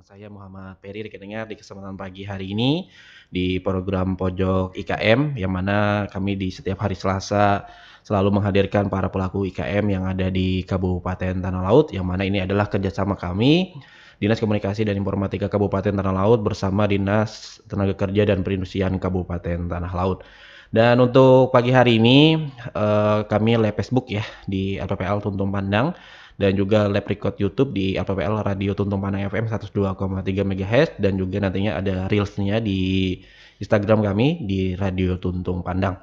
saya Muhammad Peri rekan dengar di kesempatan pagi hari ini di program Pojok IKM yang mana kami di setiap hari Selasa selalu menghadirkan para pelaku IKM yang ada di Kabupaten Tanah Laut yang mana ini adalah kerjasama kami Dinas Komunikasi dan Informatika Kabupaten Tanah Laut bersama Dinas Tenaga Kerja dan Perindustrian Kabupaten Tanah Laut. Dan untuk pagi hari ini kami live Facebook ya di RPPL Tuntung Pandang dan juga live record YouTube di RPPL Radio Tuntung Pandang FM 102,3 MHz dan juga nantinya ada reelsnya di Instagram kami di Radio Tuntung Pandang.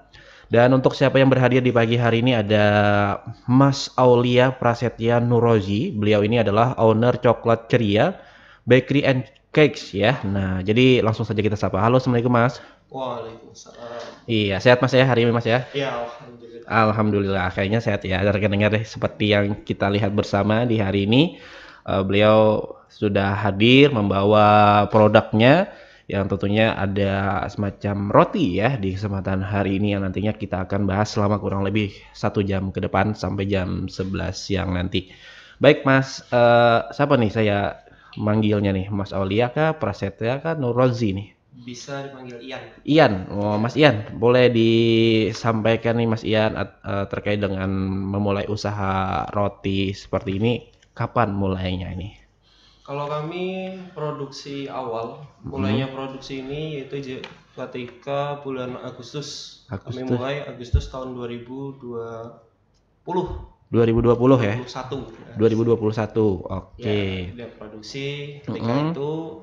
Dan untuk siapa yang berhadir di pagi hari ini ada Mas Aulia Prasetya Nurozi. Beliau ini adalah owner Coklat Ceria Bakery and Cakes ya. Nah, jadi langsung saja kita sapa. Halo, Assalamualaikum Mas. Waalaikumsalam. Iya, sehat Mas ya hari ini Mas ya? Ya, alhamdulillah. Alhamdulillah, kayaknya sehat ya. Rekan dengar deh, seperti yang kita lihat bersama di hari ini, beliau sudah hadir membawa produknya yang tentunya ada semacam roti ya di kesempatan hari ini yang nantinya kita akan bahas selama kurang lebih 1 jam ke depan sampai jam 11 siang nanti. Baik Mas, siapa nih saya manggilnya nih? Mas Aulia kah, Prasetya kah, Nurozi nih? Bisa dipanggil Ian. Ian, oh Mas Ian, boleh disampaikan nih Mas Ian terkait dengan memulai usaha roti seperti ini, kapan mulainya ini? Kalau kami produksi awal, mulainya produksi ini yaitu ketika bulan Agustus. Kami mulai Agustus tahun 2020. 2020 ya? 2021. 2021, oke. Ya, produksi ketika itu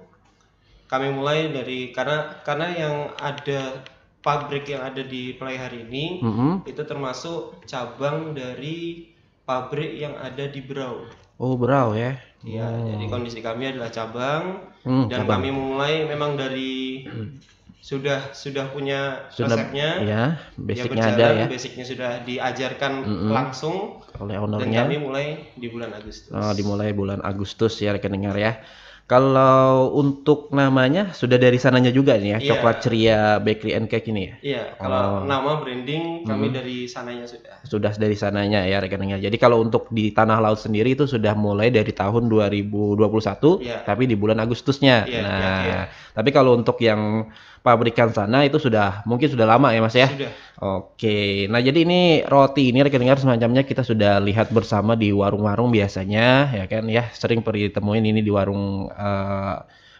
kami mulai dari karena yang ada pabrik yang ada di Play hari ini itu termasuk cabang dari pabrik yang ada di Berau. Oh, Berau ya? Iya, jadi kondisi kami adalah cabang dan kami mulai memang dari sudah punya resepnya, ya, basicnya berjalan, ada ya. basicnya sudah diajarkan langsung oleh ownernya. Dan kami mulai di bulan Agustus. Oh, dimulai bulan Agustus ya rekan dengar ya. Kalau untuk namanya sudah dari sananya juga nih ya, Coklat Ceria Bakery and Cake ini ya? Iya, kalau nama branding kami dari sananya sudah. Sudah dari sananya ya rekan dengar. Jadi kalau untuk di Tanah Laut sendiri itu sudah mulai dari tahun 2021, tapi di bulan Agustusnya. Tapi kalau untuk yang pabrikan sana itu mungkin sudah lama ya Mas ya? Sudah. Oke, nah jadi ini roti ini rekan dengar semacamnya kita sudah lihat bersama di warung-warung biasanya ya kan ya, sering ditemuin ini di warung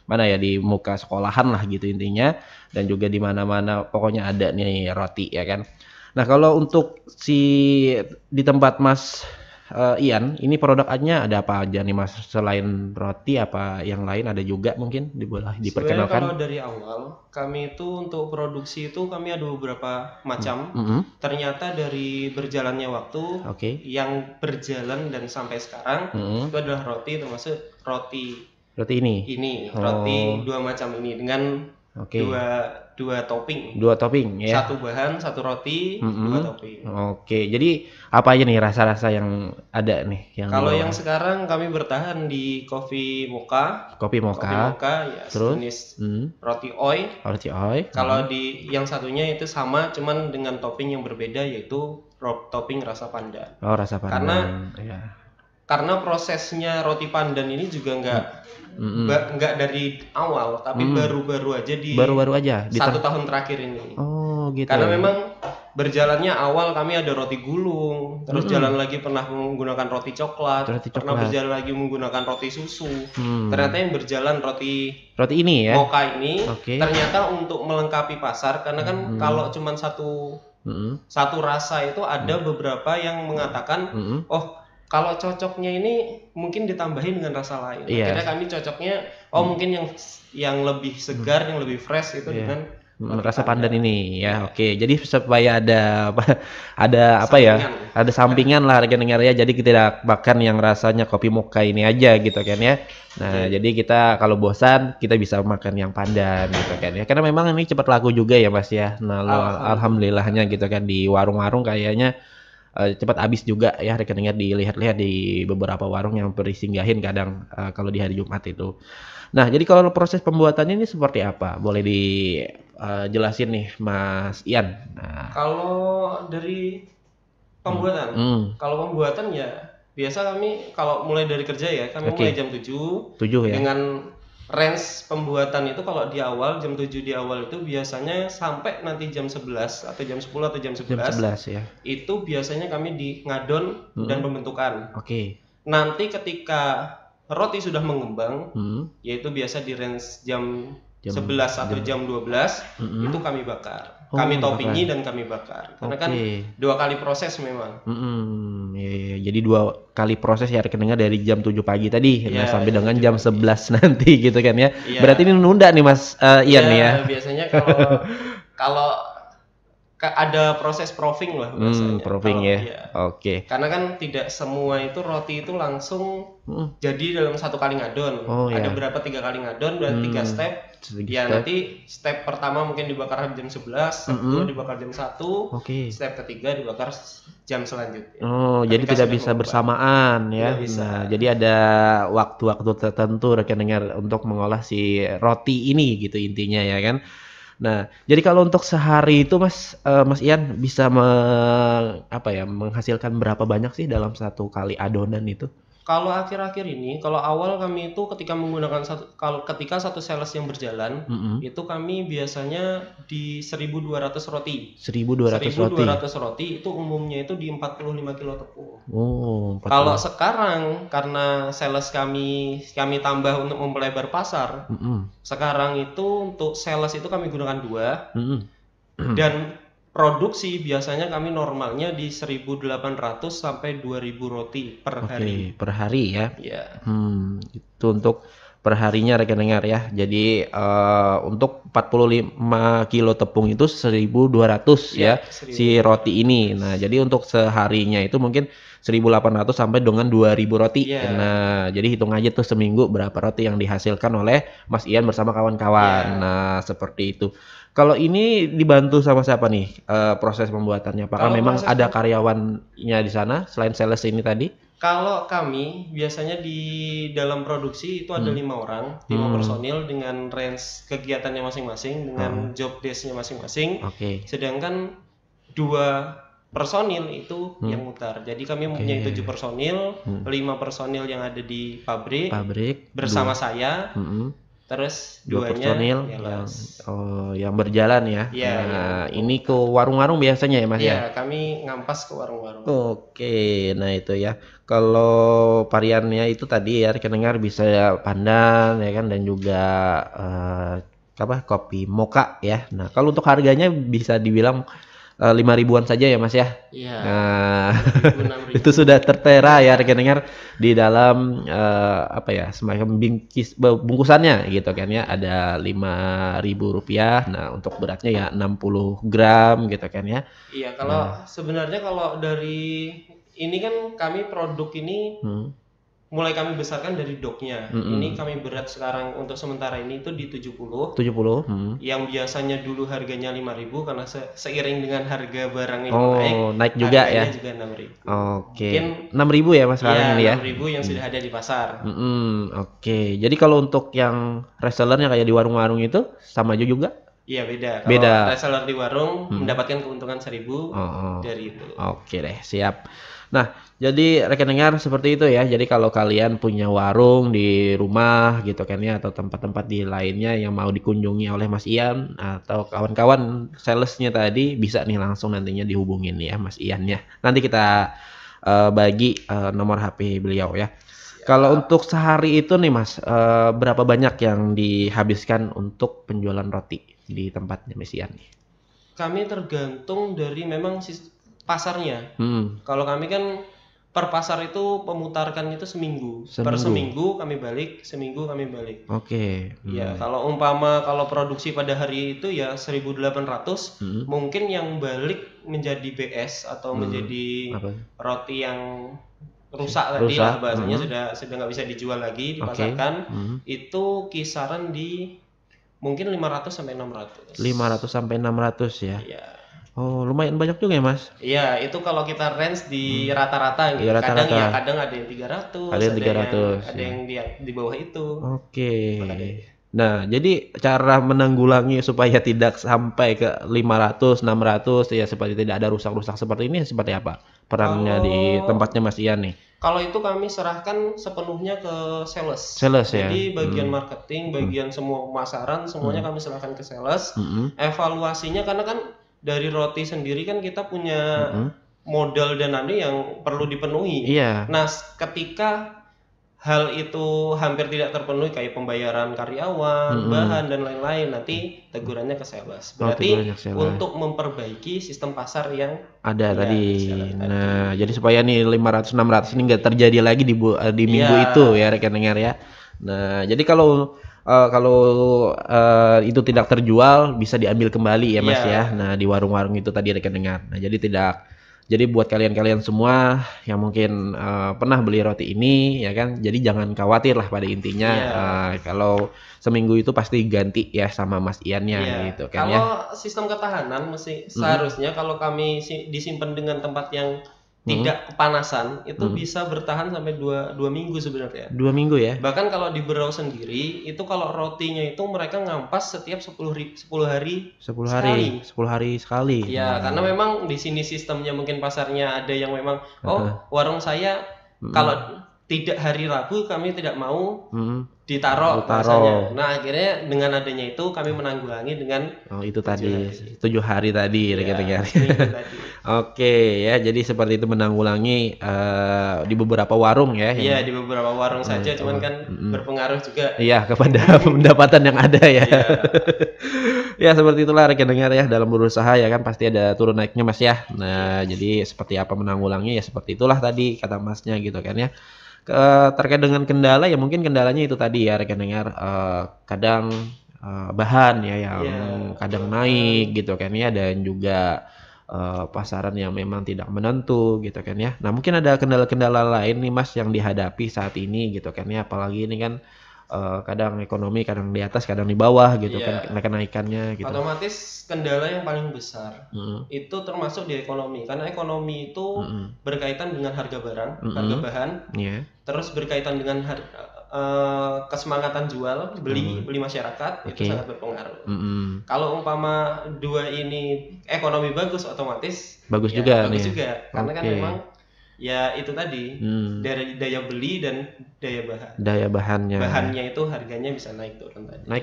mana ya, di muka sekolahan lah gitu intinya, dan juga di mana-mana pokoknya ada nih roti ya kan. Nah kalau untuk di tempat Mas Ian, ini produknya ada apa aja nih Mas? Selain roti apa yang lain ada juga mungkin diperkenalkan? Kalau dari awal kami itu untuk produksi itu kami ada beberapa macam. Ternyata dari berjalannya waktu yang berjalan dan sampai sekarang itu adalah roti, termasuk roti ini. Roti dua macam ini dengan dua topping. Dua topping ya. Satu bahan, satu roti, dua topping. Oke, jadi apa aja nih rasa-rasa yang ada nih? Kalau yang sekarang kami bertahan di kopi mocha. Kopi mocha ya, terus jenis roti oi. Roti oi. Kalau di yang satunya itu sama, cuman dengan topping yang berbeda yaitu topping rasa pandan. Oh, rasa pandan. Karena prosesnya roti pandan ini juga nggak dari awal, tapi baru-baru aja di 1 tahun terakhir ini. Oh gitu. Karena memang berjalannya awal kami ada roti gulung, terus jalan lagi pernah menggunakan roti coklat, pernah berjalan lagi menggunakan roti susu. Ternyata yang berjalan roti ini ya, mocha ini ternyata untuk melengkapi pasar, karena kan kalau cuma satu rasa itu ada beberapa yang mengatakan kalau cocoknya ini mungkin ditambahin dengan rasa lain. Akhirnya kami cocoknya mungkin yang lebih segar, yang lebih fresh itu dengan rasa pandan ini ya. Oke, jadi supaya ada apa ya? Ada sampingan lah rekan dengar ya. Jadi kita tidak makan yang rasanya kopi mocha ini aja gitu kan ya. Nah, jadi kita kalau bosan kita bisa makan yang pandan gitu kan ya. Karena memang ini cepat laku juga ya Mas ya. Nah, alhamdulillahnya gitu kan di warung-warung kayaknya cepat habis juga ya rekan dengar, dilihat-lihat di beberapa warung yang berisinggahin kadang kalau di hari Jumat itu. Nah, jadi kalau proses pembuatannya ini seperti apa? Boleh dijelasin nih Mas Ian. Nah, kalau dari pembuatan, kalau pembuatan ya biasa kami kalau mulai dari kerja ya kami mulai jam 7 ya. Dengan range pembuatan itu kalau di awal jam 7 di awal itu biasanya sampai nanti jam 11 atau jam 10 atau jam 11. Jam 11 ya. Itu biasanya kami di ngadon dan pembentukan. Oke. Nanti ketika roti sudah mengembang, yaitu biasa di range jam 11 atau jam 12, itu kami bakar. Kami toppingi dan kami bakar. Karena kan 2 kali proses memang. Ya. Jadi 2 kali proses ya rekeningnya dari jam 7 pagi tadi sampai dengan jam 11 nanti gitu kan ya. Berarti ini nunda nih Mas Ian nih ya. Biasanya kalau ada proses proofing lah biasanya. Proofing ya. Oke. Karena kan tidak semua itu roti itu langsung jadi dalam 1 kali ngadon. Ada berapa 3 kali ngadon dan 3 step. Nanti step pertama mungkin dibakar jam 11, step kedua dibakar jam 1, step ketiga dibakar jam selanjutnya. Jadi tidak bisa bersamaan ya. Nah, jadi ada waktu-waktu tertentu rekan dengar untuk mengolah si roti ini gitu intinya ya kan. Nah, jadi kalau untuk sehari itu Mas Ian bisa menghasilkan berapa banyak sih dalam 1 kali adonan itu? Kalau akhir-akhir ini, kalau awal kami itu ketika menggunakan ketika satu sales yang berjalan, itu kami biasanya di 1.200 roti. 1.200 roti itu umumnya itu di 45 kilo tepung. Kalau sekarang karena sales kami tambah untuk mempelebar pasar, sekarang itu untuk sales itu kami gunakan 2 dan produksi biasanya kami normalnya di 1.800 sampai 2.000 roti per hari. Per hari ya? Iya. Itu untuk per harinya rekan dengar ya. Jadi untuk 45 kilo tepung itu 1.200 ya si roti ini. Nah, jadi untuk seharinya itu mungkin 1.800 sampai dengan 2.000 roti. Nah, jadi hitung aja tuh seminggu berapa roti yang dihasilkan oleh Mas Ian bersama kawan-kawan. Nah, seperti itu. Kalau ini dibantu sama siapa nih proses pembuatannya? Apakah memang ada karyawannya di sana selain sales ini tadi? Kalau kami biasanya di dalam produksi itu ada 5 orang, 5 personil dengan range kegiatannya masing-masing, dengan job desk-nya masing-masing. Sedangkan 2 personil itu yang mutar. Jadi kami mempunyai 7 personil, 5 personil yang ada di pabrik bersama saya. Terus 2 personil yang berjalan ya. Nah, ini ke warung-warung biasanya ya Mas ya? Kami ngampas ke warung-warung. Oke, nah itu ya. Kalau variannya itu tadi ya rekan dengar bisa pandan ya kan dan juga kopi mocha ya. Nah, kalau untuk harganya bisa dibilang 5.000-an saja ya Mas ya. Nah, 6.000. Itu sudah tertera ya rekan dengar di dalam semacam bungkusannya gitu kan ya. Ada Rp5.000. Nah, untuk beratnya ya 60 gram gitu kan ya. Iya, kalau sebenarnya kalau dari ini kan kami produk ini mulai kami besarkan dari doknya. Ini kami berat sekarang untuk sementara ini itu di 70. Yang biasanya dulu harganya 5.000 karena seiring dengan harga barang ini naik juga ya. Juga 6.000. Mungkin 6.000 ya Mas sekarang ini ya. 6.000 yang sudah ada di pasar. Jadi kalau untuk yang resellernya kayak di warung-warung itu sama juga? Iya, beda. Kalau reseller di warung mendapatkan keuntungan 1.000 dari itu. Oke deh, siap. Nah, jadi rekan dengar seperti itu ya. Jadi kalau kalian punya warung di rumah gitu kan ya, atau tempat-tempat di lainnya yang mau dikunjungi oleh Mas Ian atau kawan-kawan salesnya tadi, bisa nih langsung nantinya dihubungin ya Mas Ian ya. Nanti kita bagi nomor HP beliau ya. Kalau untuk sehari itu nih Mas, berapa banyak yang dihabiskan untuk penjualan roti di tempatnya Mas Ian nih? Kami tergantung dari memang pasarnya. Kalau kami kan per pasar itu pemutarkan itu seminggu. Per seminggu kami balik, seminggu kami balik. Ya, kalau kalau produksi pada hari itu ya 1.800, mungkin yang balik menjadi BS atau menjadi roti yang rusak tadi lah bahasanya, sudah nggak bisa dijual lagi, dipasarkan. Itu kisaran di mungkin 500 sampai 600. 500 sampai 600 ya. Iya. Lumayan banyak juga ya Mas? Iya, itu kalau kita range di rata-rata gitu. Kadang ada yang 300, ada yang di bawah itu. Nah, jadi cara menanggulangi supaya tidak sampai ke 500, 600 ya, supaya tidak ada rusak-rusak seperti ini seperti apa perannya di tempatnya Mas Ian nih? Kalau itu kami serahkan sepenuhnya ke sales. ya. Jadi bagian marketing, bagian semua pemasaran, semuanya kami serahkan ke sales. Evaluasinya karena kan dari roti sendiri kan kita punya modal dan yang perlu dipenuhi. Iya. Nah, ketika hal itu hampir tidak terpenuhi kayak pembayaran karyawan, bahan dan lain-lain, nanti tegurannya ke sales. Berarti untuk memperbaiki sistem pasar yang ada tadi. Nah, jadi supaya nih 500-600 ini nggak terjadi lagi di minggu itu ya rekan dengar ya. Nah, jadi kalau itu tidak terjual bisa diambil kembali ya Mas ya. Nah, di warung-warung itu tadi rekan dengar. Nah, jadi buat kalian-kalian semua yang mungkin pernah beli roti ini ya kan, jadi jangan khawatir lah pada intinya. Kalau seminggu itu pasti ganti ya sama Mas Iannya gitu kan ya. Kalau sistem ketahanan seharusnya kalau kami disimpan dengan tempat yang tidak kepanasan itu bisa bertahan sampai 2 minggu sebenarnya. 2 minggu ya. Bahkan kalau di Berau sendiri itu kalau rotinya itu mereka ngampas setiap 10 hari sekali. Ya, karena memang di sini sistemnya mungkin pasarnya ada yang memang warung saya kalau tidak hari Rabu kami tidak mau ditaruh rasanya. Nah, akhirnya dengan adanya itu kami menanggulangi dengan itu tadi 7 hari tadi rekan-rekan. Oke ya, jadi seperti itu menanggulangi di beberapa warung ya. Iya, di beberapa warung saja, cuman kan berpengaruh juga. Iya, kepada pendapatan yang ada ya. Ya, seperti itulah rekan-rekan ya, dalam berusaha ya kan pasti ada turun naiknya Mas ya. Nah, jadi seperti apa menanggulangi ya seperti itulah tadi kata Masnya gitu kan ya. Terkait dengan kendala ya mungkin kendalanya itu tadi ya rekan dengar, kadang bahan ya yang kadang naik gitu kan ya, dan juga pasaran yang memang tidak menentu gitu kan ya. Nah, mungkin ada kendala-kendala lain nih Mas yang dihadapi saat ini gitu kan ya, apalagi ini kan kadang ekonomi kadang di atas kadang di bawah gitu kan kenaikannya gitu. Otomatis kendala yang paling besar itu termasuk di ekonomi, karena ekonomi itu berkaitan dengan harga barang, harga bahan, terus berkaitan dengan kesemangatan jual beli masyarakat, itu sangat berpengaruh. Kalau umpama dua ini ekonomi bagus, otomatis bagus juga karena kan memang ya itu tadi dari daya beli dan daya bahannya itu harganya bisa naik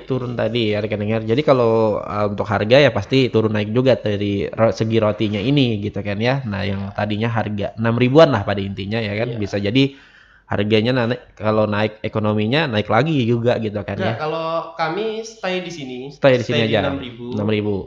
turun tadi ya rekan dengar. Jadi kalau untuk harga ya pasti turun naik juga dari segi rotinya ini gitu kan ya. Nah, yang tadinya harga 6 ribuan lah pada intinya ya kan, bisa jadi harganya kalau naik ekonominya naik lagi juga gitu kan ya. Kalau kami stay di sini aja 6.000.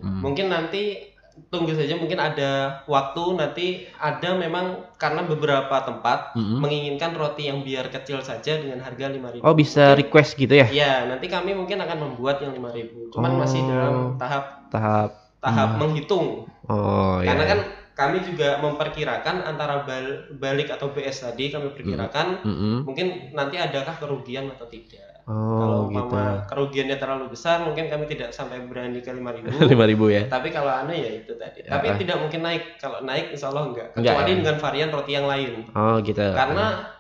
Mungkin nanti tunggu saja, mungkin ada waktu nanti ada memang karena beberapa tempat menginginkan roti yang biar kecil saja dengan harga 5.000. Oh, bisa mungkin, request gitu ya? Iya, nanti kami mungkin akan membuat yang 5.000. Cuman masih dalam tahap menghitung. Karena kan kami juga memperkirakan antara balik atau BS tadi kami perkirakan mungkin nanti adakah kerugian atau tidak. Kalau kerugiannya terlalu besar mungkin kami tidak sampai berani ke 5.000 ya. Tapi kalau ya itu tadi. Tapi tidak mungkin naik. Kalau naik insya Allah enggak. Kecuali dengan varian roti yang lain. Karena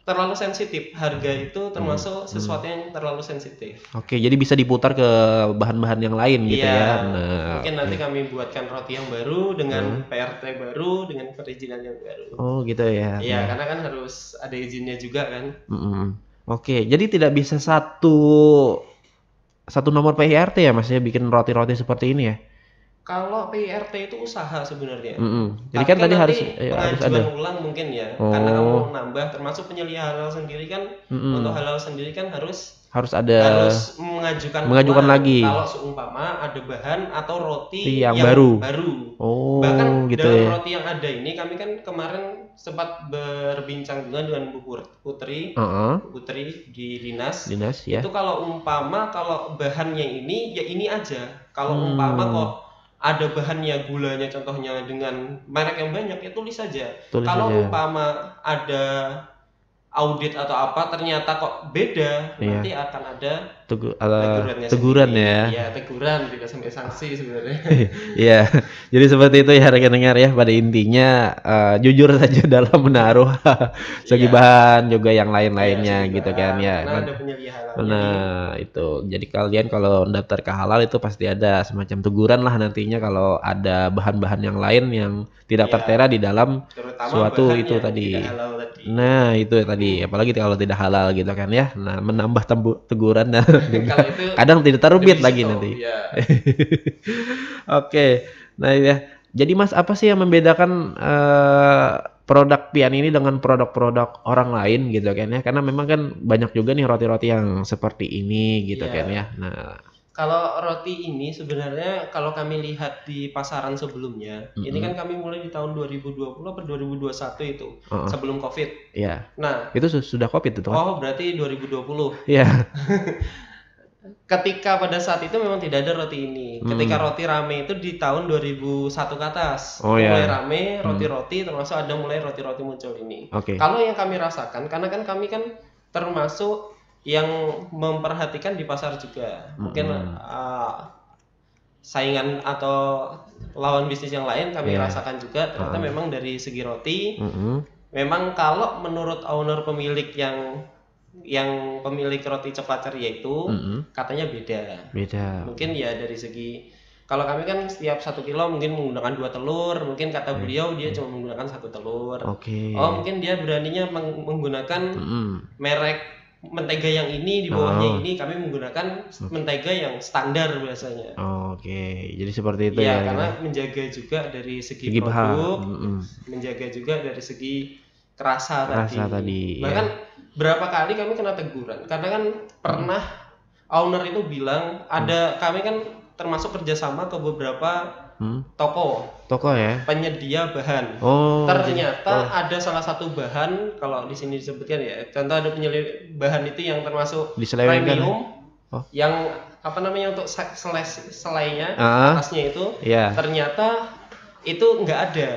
terlalu sensitif. Harga itu termasuk sesuatu yang terlalu sensitif. Oke, jadi bisa diputar ke bahan-bahan yang lain gitu ya. Nah, mungkin nanti kami buatkan roti yang baru dengan PRT baru, dengan perizinan yang baru. Oh, gitu ya. Iya, karena kan harus ada izinnya juga kan. Oke, jadi tidak bisa satu nomor PIRT ya Mas ya bikin roti-roti seperti ini ya? Kalau PIRT itu usaha sebenarnya. Jadi kan tadi harus ada ulang mungkin ya. Karena kamu mau nambah, termasuk penyelidikan halal sendiri kan. Untuk halal sendiri kan harus mengajukan lagi. Kalau seumpama ada bahan atau roti yang baru. Bahkan gitu dalam ya. roti yang ada ini kami kan kemarin sempat berbincang juga dengan Bu Putri di dinas ya. Itu kalau umpama kalau bahannya ini ya ini aja. Kalau umpama kok ada bahannya gulanya contohnya dengan merek yang banyak ya tulis saja. Kalau umpama audit atau apa ternyata kok beda, nanti akan ada teguran ya. Ya, teguran, tidak sampai sanksi sebenarnya. Iya, jadi seperti itu ya rekan dengar ya. Pada intinya jujur saja dalam menaruh segi bahan juga yang lain-lainnya gitu kan ya. Karena ada penyelidikan. Nah itu, jadi kalian kalau daftar ke halal itu pasti ada semacam teguran lah nantinya kalau ada bahan-bahan yang lain yang tidak tertera di dalam suatu itu tadi. Nah itu tadi, apalagi kalau tidak halal gitu kan ya. Nah menambah teguran dan kadang tidak terbit lagi nanti. Oke, nah ya. Jadi Mas, apa sih yang membedakan produk Pian ini dengan produk-produk orang lain gitu kan ya? Karena memang kan banyak juga nih roti-roti yang seperti ini gitu kan ya. Nah, kalau roti ini sebenarnya kalau kami lihat di pasaran sebelumnya, ini kan kami mulai di tahun 2020 atau 2021 itu, sebelum Covid. Iya. Nah, itu sudah Covid itu kan? Oh, berarti 2020. Iya. Ketika pada saat itu memang tidak ada roti ini. Ketika roti rame itu di tahun 2001 ke atas. Mulai rame roti-roti, termasuk ada mulai roti-roti muncul ini. Kalau yang kami rasakan, karena kan kami kan termasuk yang memperhatikan di pasar juga. Mungkin saingan atau lawan bisnis yang lain kami rasakan juga. Ternyata memang dari segi roti, memang kalau menurut owner pemilik yang pemilik roti coklat ceria itu katanya beda. Mungkin ya dari segi, kalau kami kan setiap 1 kilo mungkin menggunakan 2 telur, mungkin kata beliau dia cuma menggunakan 1 telur. Oh mungkin dia beraninya menggunakan merek mentega yang ini, di bawahnya ini kami menggunakan mentega yang standar biasanya. Jadi seperti itu ya. Karena menjaga juga dari segi produk, menjaga juga dari segi kerasa tadi. Bahkan berapa kali kami kena teguran karena kan pernah owner itu bilang kami kan termasuk kerjasama ke beberapa toko ya, penyedia bahan. Ternyata ada salah satu bahan, kalau di sini disebutkan ya, contoh ada bahan itu yang termasuk premium, yang apa namanya untuk selainya atasnya itu, ternyata itu nggak ada.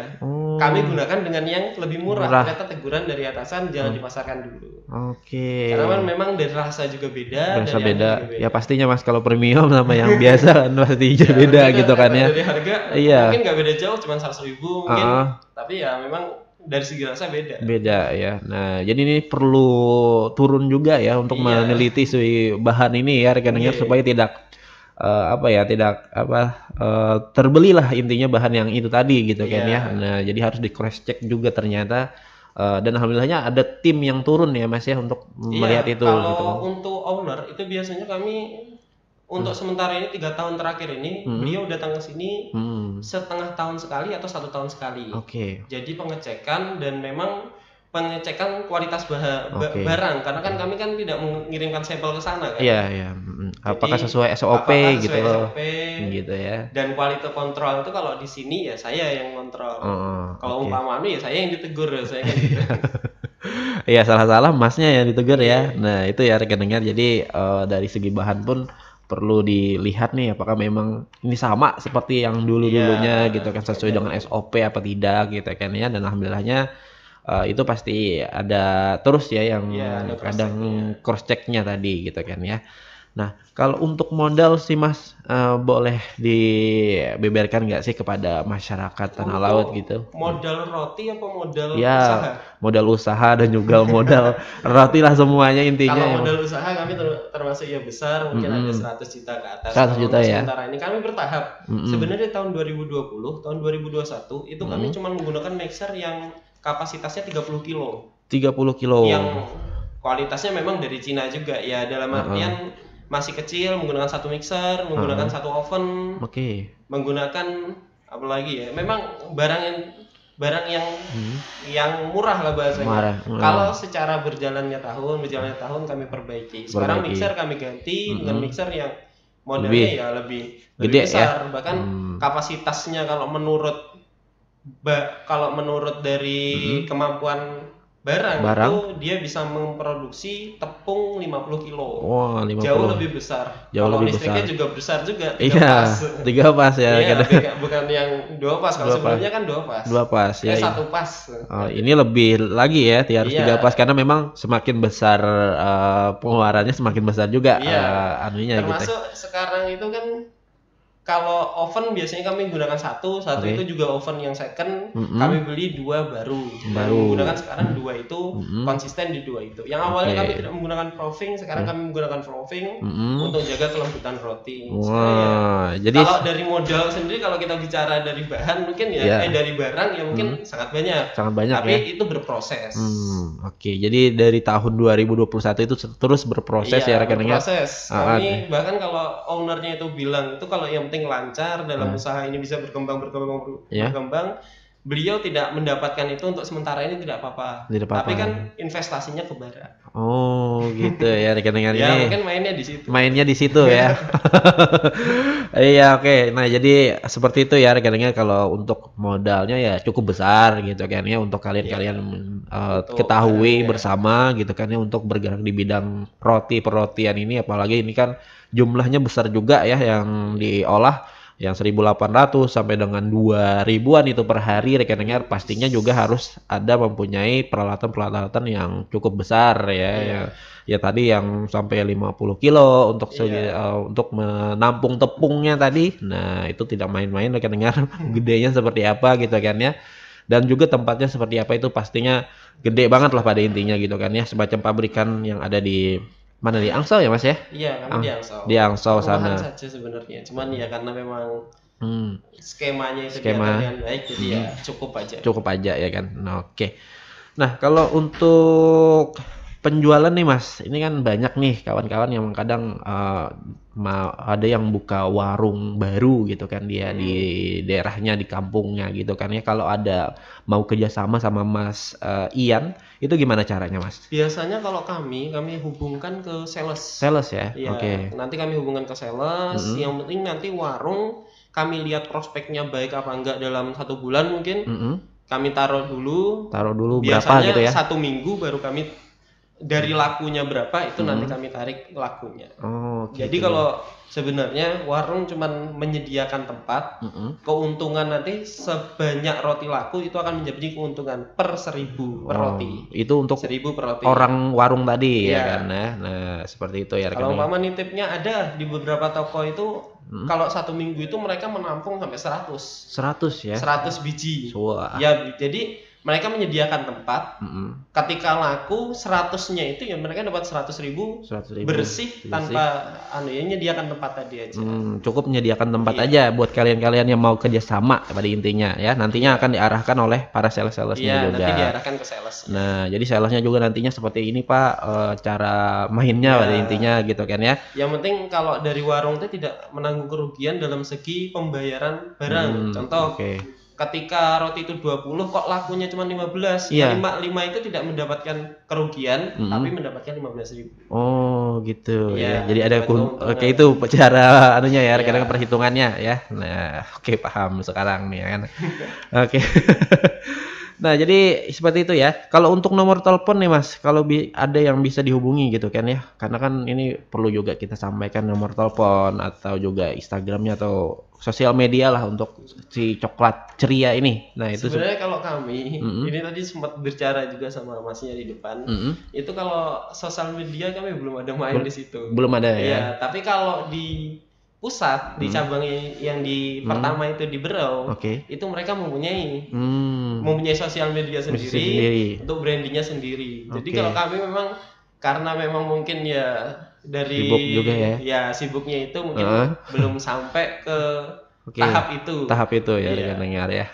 Kami gunakan dengan yang lebih murah. Ternyata teguran dari atasan jangan dipasarkan dulu. Karena kan memang dari rasa juga beda. Rasa beda. Ya pastinya Mas, kalau premium sama yang biasa kan pasti beda gitu kan ya. Dari harga mungkin nggak beda jauh, cuma 100.000 mungkin. Tapi ya memang dari segi rasa beda. Beda ya. Nah, jadi ini perlu turun juga ya untuk meneliti si bahan ini ya rekan-rekan supaya tidak terbelilah intinya bahan yang itu tadi gitu kan ya. Nah, jadi harus di cross check juga ternyata, dan alhamdulillahnya ada tim yang turun ya Mas ya untuk melihat itu. Kalau gitu. Untuk owner itu biasanya kami untuk sementara ini 3 tahun terakhir ini beliau datang ke sini setengah tahun sekali atau 1 tahun sekali. Jadi pengecekan, dan memang pengecekan kualitas barang, karena kan kami kan tidak mengirimkan sampel ke sana kan. Apakah sesuai SOP gitu loh. Gitu ya. Dan kualitas kontrol itu kalau di sini ya saya yang kontrol. Kalau umpama ya saya yang ditegur, saya kan gitu. Iya, salah-salah Masnya yang ditegur ya. Nah, itu ya rekan dengar. Jadi dari segi bahan pun perlu dilihat nih apakah memang ini sama seperti yang dulu-dulunya gitu kan, sesuai dengan SOP apa tidak gitu kan ya. Dan alhamdulillahnya itu pasti ada terus ya yang kadang cross checknya tadi gitu kan ya. Nah, kalau untuk modal sih Mas, boleh dibeberkan nggak sih kepada masyarakat Tanah Laut gitu? Modal roti apa modal usaha? Modal usaha dan juga modal roti lah semuanya intinya. Kalau modal usaha kami termasuk yang besar, mungkin ada 100 juta ke atas. 100 juta ya. Sementara ini kami bertahap. Sebenarnya tahun 2020, tahun 2021 itu kami cuma menggunakan mixer yang kapasitasnya 30 kilo. 30 kilo. Yang kualitasnya memang dari Cina juga ya, dalam artian masih kecil, menggunakan 1 mixer, menggunakan 1 oven, menggunakan apa lagi ya, memang barang yang murah lah bahasanya. Kalau secara berjalannya tahun kami perbaiki. Sekarang mixer kami ganti dengan mixer yang modelnya ya lebih besar, bahkan kapasitasnya kalau menurut dari kemampuan barang itu dia bisa memproduksi tepung 50 kilo. Wah, 50. Jauh lebih besar. Kalau listriknya juga besar juga, 3 pas. 3 pas ya. Iya, bukan yang 2 pas. Kalau sebelumnya kan 2 pas. 2 pas ya. 1 pas. Oh, ini lebih lagi ya, harus 3 pas karena memang semakin besar pengeluarannya semakin besar juga anunya gitu. Termasuk sekarang itu kan kalau oven biasanya kami gunakan satu itu juga oven yang second, kami beli 2 baru. Menggunakan sekarang 2 itu konsisten di 2 itu. Yang awalnya kami tidak menggunakan proving, sekarang kami menggunakan proving untuk jaga kelembutan roti. Jadi kalau dari modal sendiri, kalau kita bicara dari bahan mungkin dari barang ya mungkin sangat banyak. Tapi itu berproses. Oke, jadi dari tahun 2021 itu terus berproses ya rekeningnya. Berproses. Kami bahkan kalau ownernya itu bilang itu kalau yang penting lancar dalam usaha ini bisa berkembang, beliau tidak mendapatkan itu untuk sementara ini tidak apa-apa. Tapi kan investasinya ke bara. Oh, gitu ya rekeningan ini. Mungkin mainnya di situ. Mainnya di situ ya. Iya, oke. Nah, jadi seperti itu ya rekeningnya. Kalau untuk modalnya ya cukup besar gitu kan ya, untuk kalian ketahui bersama gitu kan ya, untuk bergerak di bidang perotian ini, apalagi ini kan jumlahnya besar juga ya yang diolah, yang 1.800 sampai dengan 2.000-an itu per hari rekeningnya, pastinya juga harus ada mempunyai peralatan-peralatan yang cukup besar ya. Ya tadi yang sampai 50 kilo untuk untuk menampung tepungnya tadi. Nah, itu tidak main-main rekeningnya gedenya seperti apa gitu kan ya. Dan juga tempatnya seperti apa itu pastinya gede banget lah pada intinya gitu kan ya, semacam pabrikan yang ada di mana, di Angsal ya Mas ya? Iya, kami di Angsal. Di Angsal sana. Saja sebenarnya. Cuman ya karena memang skemanya itu diatur dengan baik, jadi ya cukup aja. Cukup aja ya kan. Nah, oke. Nah, kalau untuk penjualan nih Mas, ini kan banyak nih kawan-kawan yang kadang ada yang buka warung baru gitu kan dia di daerahnya, di kampungnya gitu kan ya. Kalau ada mau kerjasama sama Mas Ian, itu gimana caranya Mas? Biasanya kalau kami hubungkan ke sales. Sales ya? Oke. Nanti kami hubungkan ke sales, yang penting nanti warung kami lihat prospeknya baik apa enggak dalam 1 bulan mungkin. Kami taruh dulu berapa gitu ya? 1 minggu baru kami dari lakunya berapa itu nanti kami tarik lakunya. Gitu. Jadi kalau sebenarnya warung cuman menyediakan tempat, keuntungan nanti sebanyak roti laku itu akan menjadi keuntungan per 1.000 per roti. Itu untuk 1.000 per roti. Orang warung tadi ya kan ya. Nah, seperti itu ya. Kalau umpama nitipnya ada di beberapa toko itu, kalau 1 minggu itu mereka menampung sampai 100 ya. 100 biji. Ya, jadi mereka menyediakan tempat. Ketika laku 100-nya itu ya mereka dapat 100.000 bersih tanpa menyediakan tempat tadi aja. Cukup menyediakan tempat aja buat kalian-kalian yang mau kerjasama pada intinya ya. Nantinya akan diarahkan oleh para sales-salesnya juga. Nanti diarahkan ke sales. Nah, jadi salesnya juga nantinya seperti ini Pak, cara mainnya pada intinya gitu kan ya. Yang penting kalau dari warung itu tidak menanggung kerugian dalam segi pembayaran barang. Contoh, ketika roti itu 20 kok lakunya cuma 15, 5 itu tidak mendapatkan kerugian, tapi mendapatkan 15.000. Oh gitu ya. Jadi ada itu cara anunya ya, kadang perhitungannya ya. Nah, paham sekarang nih kan. Nah, jadi seperti itu ya. Kalau untuk nomor telepon nih Mas, kalau ada yang bisa dihubungi gitu kan ya. Karena kan ini perlu juga kita sampaikan nomor telepon atau juga Instagramnya atau sosial media lah untuk si coklat ceria ini. Nah, itu sebenarnya kalau kami ini tadi sempat bicara juga sama Masnya di depan. Itu kalau sosial media kami belum ada main di situ. Belum ada ya. Iya, tapi kalau di pusat di cabang yang di pertama itu di Berau, itu mereka mempunyai sosial media sendiri untuk brandingnya sendiri. Jadi kalau kami memang karena memang mungkin ya dari sibuk juga sibuknya itu mungkin belum sampai ke tahap itu ya dengar ya.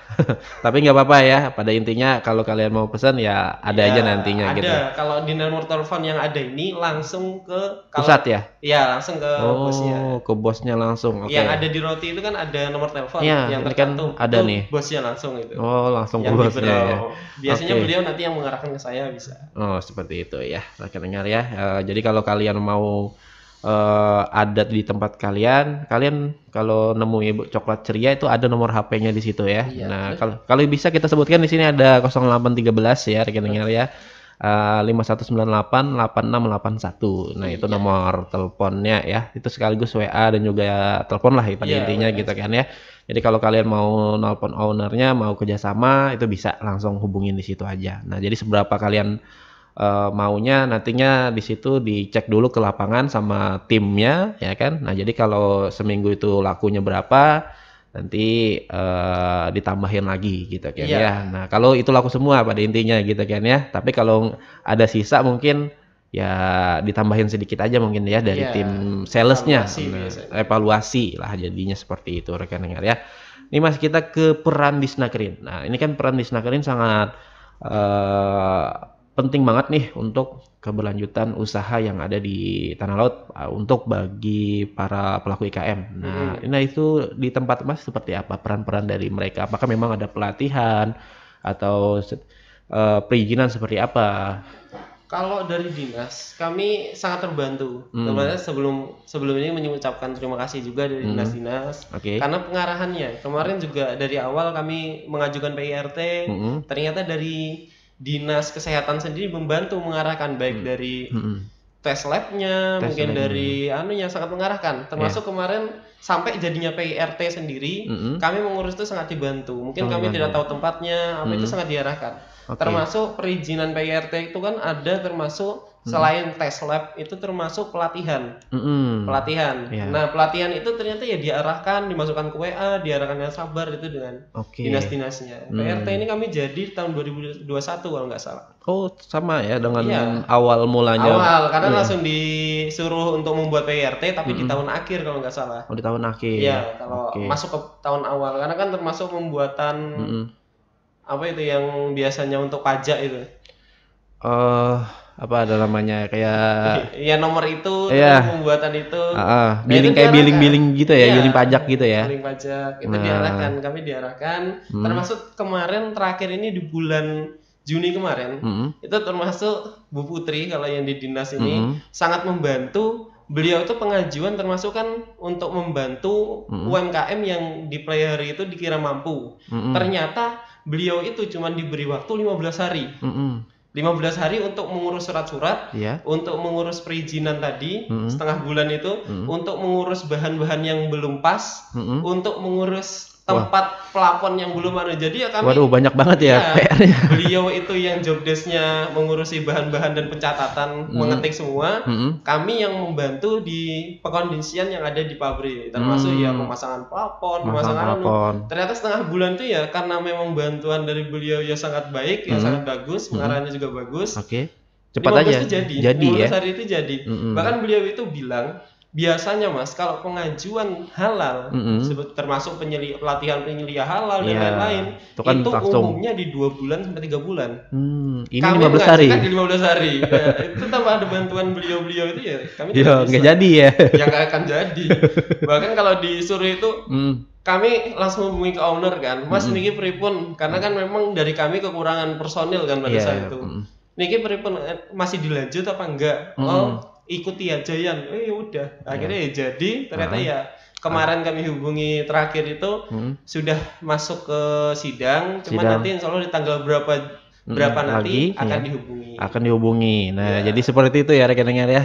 Tapi nggak apa-apa ya, pada intinya kalau kalian mau pesan ya ada aja nantinya gitu. Ada, kalau di nomor telepon yang ada ini langsung ke pusat ya? Iya, langsung ke bosnya. Ke bosnya langsung. Yang ada di roti itu kan ada nomor telepon yang tercantum. Ada nih. Bosnya langsung itu. Langsung ke bosnya ya. Biasanya beliau nanti yang mengarahkan ke saya bisa. Seperti itu ya. Dengar ya. Jadi kalau kalian mau ada di tempat kalian kalau nemu coklat ceria itu ada nomor HP-nya di situ ya. Nah, kalau bisa kita sebutkan di sini ada 0813 ya, dengar ya. 51988681. Nah, itu nomor teleponnya ya. Itu sekaligus WA dan juga telepon lah pada intinya gitu kan ya. Jadi kalau kalian mau nelpon ownernya, mau kerjasama, itu bisa langsung hubungin di situ aja. Nah, jadi seberapa kalian maunya nantinya di situ dicek dulu ke lapangan sama timnya ya kan. Nah, jadi kalau seminggu itu lakunya berapa, nanti ditambahin lagi gitu kan ya. Nah, kalau itu laku semua pada intinya gitu kan ya. Tapi kalau ada sisa mungkin ya ditambahin sedikit aja mungkin ya dari tim salesnya. Evaluasi lah jadinya seperti itu rekan dengar ya. Ini Mas, kita ke peran Disnakerin. Nah, ini kan peran Disnakerin sangat penting banget nih untuk keberlanjutan usaha yang ada di Tanah Laut untuk bagi para pelaku IKM. Nah, itu di tempat Mas seperti apa peran-peran dari mereka? Apakah memang ada pelatihan atau perizinan seperti apa? Kalau dari dinas, kami sangat terbantu. Sebenarnya sebelum ini mengucapkan terima kasih juga dari dinas-dinas karena pengarahannya. Kemarin juga dari awal kami mengajukan PIRT, ternyata dari Dinas Kesehatan sendiri membantu mengarahkan baik dari tes labnya, mungkin dari anunya sangat mengarahkan. Termasuk kemarin sampai jadinya PIRT sendiri, kami mengurus itu sangat dibantu. Mungkin kami tidak tahu tempatnya, apa itu sangat diarahkan. Termasuk perizinan PIRT itu kan ada termasuk selain tes lab itu termasuk pelatihan. Pelatihan. Nah, pelatihan itu ternyata ya diarahkan, dimasukkan ke WA, diarahkan dengan sabar itu dengan dinas-dinasnya. PIRT ini kami jadi tahun 2021 kalau nggak salah. Oh, sama ya dengan awal mulanya. Awal, karena langsung disuruh untuk membuat PIRT tapi di tahun akhir kalau nggak salah. Oh, di tahun akhir. Iya, kalau masuk ke tahun awal karena kan termasuk pembuatan apa itu yang biasanya untuk pajak itu. Apa ada namanya kayak ya nomor itu terus pembuatan itu billing kayak billing gitu ya, billing pajak gitu ya, billing pajak itu kami diarahkan termasuk kemarin terakhir ini di bulan Juni kemarin itu termasuk Bu Putri kalau yang di dinas ini sangat membantu. Beliau itu pengajuan termasuk kan untuk membantu UMKM yang di player itu dikira mampu. Ternyata beliau itu cuma diberi waktu 15 hari. 15 hari untuk mengurus surat-surat, untuk mengurus perizinan tadi, setengah bulan itu, untuk mengurus bahan-bahan yang belum pas, untuk mengurus tempat pelapon yang belum ada. Jadi ya kami banyak banget ya PR-nya. Beliau itu yang job desk-nya mengurusi bahan-bahan dan pencatatan, mengetik semua. Kami yang membantu di pengkondisian yang ada di pabrik, termasuk ya pemasangan pelapon, pemasangan ternyata setengah bulan itu ya karena memang bantuan dari beliau ya sangat baik, ya sangat bagus, pengarahannya juga bagus. Cepat aja jadi 15 hari itu jadi. Bahkan beliau itu bilang biasanya Mas, kalau pengajuan halal, termasuk pelatihan penyelia halal dan lain-lain, itu umumnya di 2 bulan sampai 3 bulan. Ini kami 15 hari. Di 15 hari. Itu tambah ada bantuan beliau-beliau itu ya, kami nggak jadi ya. Yang nggak akan jadi. Bahkan kalau disuruh itu, kami langsung hubungi ke owner kan, Mas niki pripun? Karena kan memang dari kami kekurangan personil kan pada saat itu. Niki pripun, masih dilanjut apa enggak? Ikuti aja Yan, udah akhirnya ya jadi ternyata ya kemarin kami hubungi terakhir itu sudah masuk ke sidang, cuma nanti insya Allah di tanggal berapa nanti akan dihubungi. Nah jadi seperti itu ya rekan-rekan ya,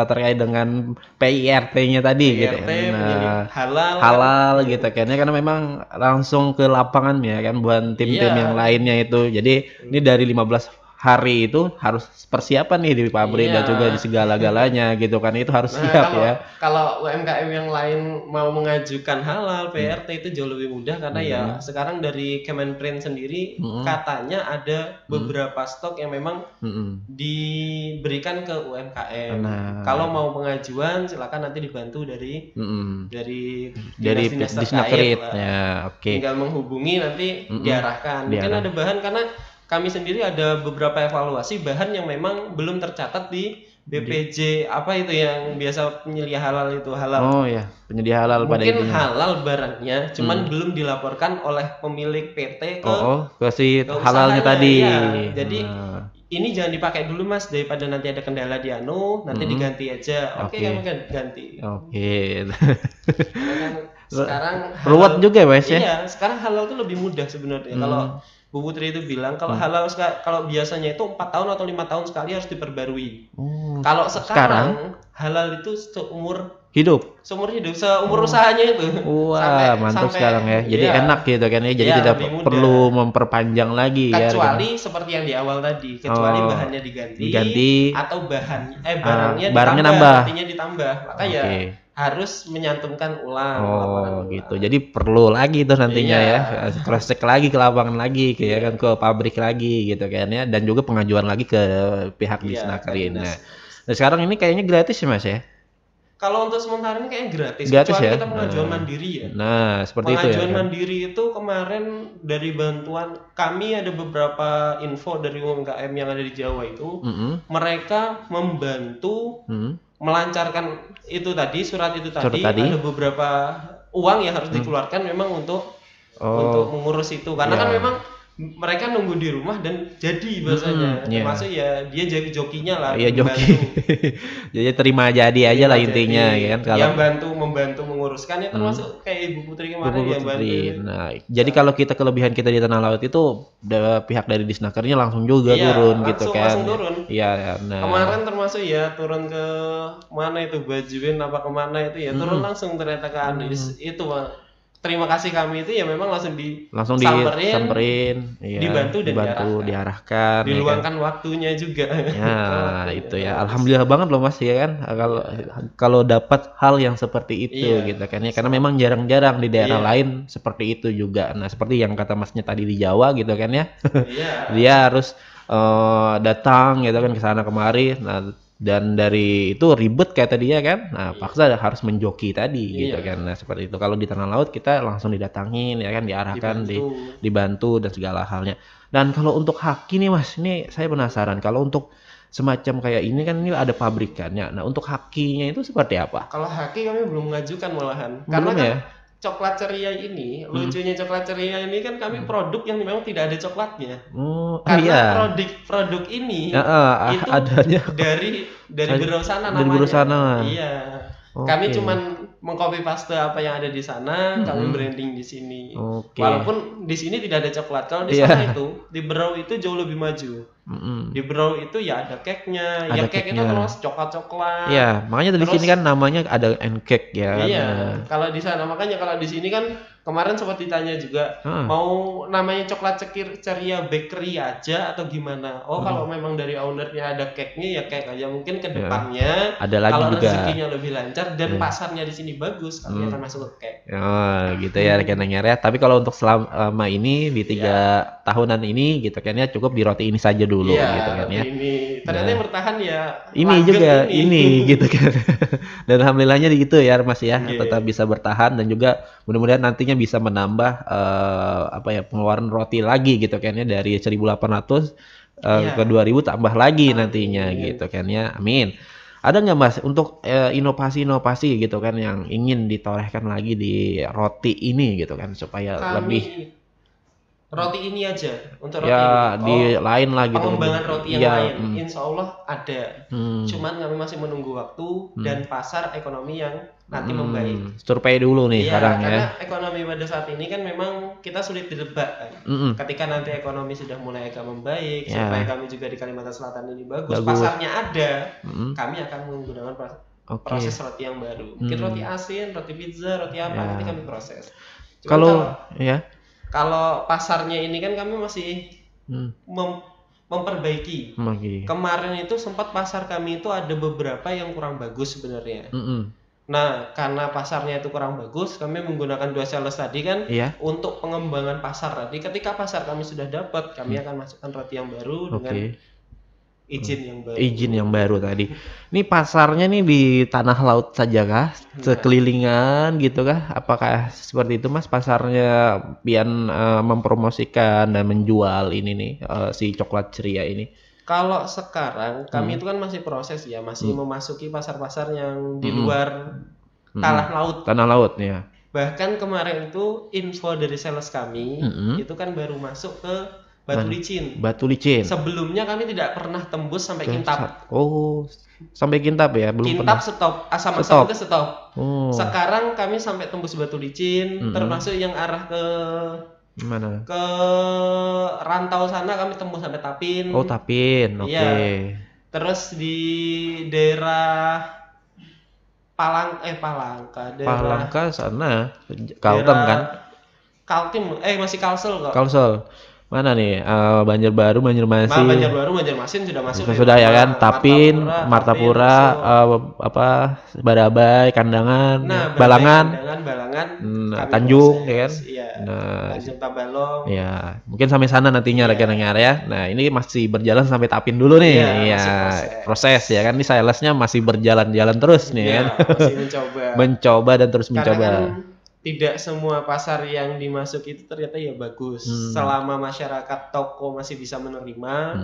terkait dengan PIRT-nya tadi gitu ya. Halal gitu kan ya, karena memang langsung ke lapangan ya kan buat tim-tim yang lainnya itu. Jadi ini dari 15 hari itu harus persiapan nih di pabrik dan juga di segala-galanya gitu kan, itu harus siap ya. Kalau UMKM yang lain mau mengajukan halal PRT itu jauh lebih mudah karena ya sekarang dari Kemenprin sendiri katanya ada beberapa stok yang memang diberikan ke UMKM. Kalau mau pengajuan silakan nanti dibantu dari dinas terkait lah. Tinggal menghubungi nanti diarahkan. Mungkin ada bahan karena kami sendiri ada beberapa evaluasi bahan yang memang belum tercatat di BPJ apa itu yang biasa penyelia halal itu halal. Oh ya, penyelia halal pada intinya. Mungkin halal barangnya, cuman belum dilaporkan oleh pemilik PT ke si halalnya tadi. Jadi ini jangan dipakai dulu Mas, daripada nanti ada kendala di nanti diganti aja. Kami ganti. Sekarang ruwet juga Mas ya. Iya, sekarang halal itu lebih mudah sebenarnya. Kalau Bu Putri itu bilang kalau kalau biasanya itu 4 tahun atau 5 tahun sekali harus diperbarui. Kalau sekarang halal itu seumur hidup, seumur usahanya itu. Wah, mantap sekarang ya. Jadi enak gitu kan ya. Jadi tidak perlu memperpanjang lagi ya. Kecuali seperti yang di awal tadi, kecuali bahannya diganti atau barangnya nambah. artinya ditambah. Maka ya harus menyantumkan ulang. Gitu. Jadi perlu lagi tuh nantinya ya. Cross check lagi ke lapangan lagi ya kan, ke pabrik lagi gitu kan ya, dan juga pengajuan lagi ke pihak Disnaker ini. Nah, sekarang ini kayaknya gratis ya Mas ya? Kalau untuk sementara ini kayaknya gratis kecuali kita pengajuan mandiri ya. Nah, seperti itu ya. Pengajuan mandiri itu kemarin dari bantuan kami ada beberapa info dari UMKM yang ada di Jawa itu, mereka membantu melancarkan itu tadi, surat itu tadi. Ada beberapa uang yang harus dikeluarkan memang untuk mengurus itu, karena kan memang mereka nunggu di rumah dan jadi bahasanya, termasuk ya dia jadi jokinya lah. Iya, joki. Jadi terima jadi aja lah intinya ya kan. Kalau yang membantu menguruskan ya, termasuk kayak Ibu Putri kemarin yang bantu. Nah, jadi kalau kita kelebihan kita di tanah laut itu pihak dari Disnakernya langsung juga turun gitu kan. Langsung turun. Iya, nah. Kemarin termasuk ya turun ke mana itu, Bajuin apa kemana itu ya, turun langsung ternyata ke Anis itu Pak. Terima kasih kami itu ya memang langsung disamperin, dibantu diarahkan, diluangkan waktunya juga. Ya, itu ya. Alhamdulillah banget loh Mas ya kan. Kalau dapat hal yang seperti itu gitu kan ya. Karena memang jarang-jarang di daerah lain seperti itu juga. Nah, seperti yang kata Masnya tadi di Jawa gitu kan ya. Dia harus datang gitu kan ke sana kemari. Nah, dan dari itu ribet kayak tadi ya kan. Nah, paksa harus menjoki tadi gitu kan. Nah, seperti itu. Kalau di tanah laut kita langsung didatangin ya kan, diarahkan, dibantu dan segala halnya. Dan kalau untuk haki nih Mas, ini saya penasaran. Kalau untuk semacam kayak ini kan, ini ada pabrikannya. Nah, untuk hakinya itu seperti apa? Kalau haki kami belum mengajukan malahan. Belum Karena ya? Coklat ceria ini, lucunya coklat ceria ini kan kami produk yang memang tidak ada coklatnya. Karena produk ini itu adanya dari Berau sana namanya. Dari Berau sana. Iya. Kami cuman mengcopy paste apa yang ada di sana, kami branding di sini. Walaupun di sini tidak ada coklat. Kalau di sana itu, di Berau itu jauh lebih maju. Di Berau itu ya ada cake-nya, cake itu terus coklat-coklat. Iya, makanya dari sini kan namanya ada cake ya. Iya, kalau di sana makanya kalau di sini kan kemarin sempat ditanya juga mau namanya coklat ceria bakery aja atau gimana? Kalau memang dari ownernya ada cake-nya ya cake aja, mungkin ke depannya ada lagi kalau juga rezekinya lebih lancar dan pasarnya di sini bagus, kami akan masuk ke cake. Gitu ya rekan-rekan ya. Tapi kalau untuk selama ini di 3 tahunan ini gitu kan ya, cukup di roti ini saja dulu gitu kan ya. Ini ternyata yang bertahan ya ini juga ini gitu kan. Dan alhamdulillahnya gitu ya Mas ya, tetap bisa bertahan dan juga mudah-mudahan nantinya bisa menambah pengeluaran roti lagi gitu kan ya, dari 1.800 ke 2.000 tambah lagi nantinya gitu kan ya. Amin. Ada nggak Mas untuk inovasi-inovasi gitu kan yang ingin ditorehkan lagi di roti ini gitu kan, supaya lebih roti ini aja, untuk roti ini. Di lain lagi pengembangan roti yang lain, insya Allah ada. Cuman kami masih menunggu waktu dan pasar ekonomi yang nanti membaik. Survei dulu nih sekarang ya. Karena ekonomi pada saat ini kan memang kita sulit ditebak kan. Ketika nanti ekonomi sudah mulai agak membaik, supaya kami juga di Kalimantan Selatan ini bagus. Pasarnya ada, kami akan menggunakan proses roti yang baru. Mungkin roti asin, roti pizza, roti apa, nanti kami proses. Kalau pasarnya ini kan kami masih memperbaiki. Kemarin itu sempat pasar kami itu ada beberapa yang kurang bagus sebenarnya. Nah, karena pasarnya itu kurang bagus, kami menggunakan 2 sales tadi kan untuk pengembangan pasar tadi. Ketika pasar kami sudah dapat, kami akan masukkan roti yang baru dengan izin yang baru tadi. Ini pasarnya nih di tanah laut saja kah? Sekelilingan gitu kah? Apakah seperti itu Mas pasarnya biar mempromosikan dan menjual ini nih si coklat ceria ini? Kalau sekarang kami itu kan masih proses ya, masih memasuki pasar-pasar yang di luar tanah laut. Tanah laut ya. Bahkan kemarin itu info dari sales kami itu kan baru masuk ke Batu Licin. Sebelumnya kami tidak pernah tembus sampai Kintab. Sampai Kintab ya? Belum Kintab stop. Asam-asam itu stop. Sekarang kami sampai tembus Batu Licin, termasuk yang arah ke Mana? Ke Rantau sana kami tembus sampai Tapin. Oh, Tapin. Oke. Iya. Terus di daerah Palangka, Palangka sana Kalteng kan? Kaltim, masih Kalsel kok. Kalsel. Mana nih? Banjarbaru, Banjarmasin. Banjarbaru, Banjarmasin sudah masuk. Sudah ya kan? Tapin, Martapura, Barabai, Kandangan, Balangan, Tanjung, ya kan? Iya. Tanjung Tabalong. Ya, mungkin sampai sana nantinya rekan-rekan ya. Nah, ini masih berjalan sampai Tapin dulu nih. Iya, proses ya kan? Ini salesnya masih berjalan-jalan terus nih kan? Masih mencoba. Mencoba dan terus mencoba. Kan tidak semua pasar yang dimasuk itu ternyata ya bagus. Selama masyarakat toko masih bisa menerima,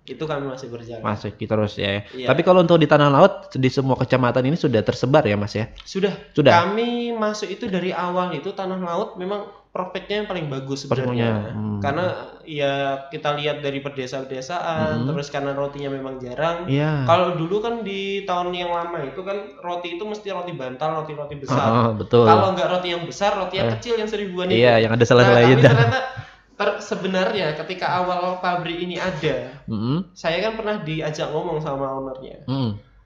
itu kami masih berjalan. Masih terus ya. Tapi kalau untuk di Tanah Laut di semua kecamatan ini sudah tersebar ya Mas ya? Sudah. Kami masuk itu dari awal itu Tanah Laut memang prospeknya yang paling bagus sebenarnya. Karena ya kita lihat dari perdesa-pedesaan, terus karena rotinya memang jarang. Kalau dulu kan di tahun yang lama itu kan roti itu mesti roti bantal, roti-roti besar. Betul. Kalau nggak roti yang besar, roti yang kecil yang 1000-an itu. Iya, yang ada selai-selainya. Ternyata sebenarnya ketika awal pabrik ini ada, saya kan pernah diajak ngomong sama ownernya.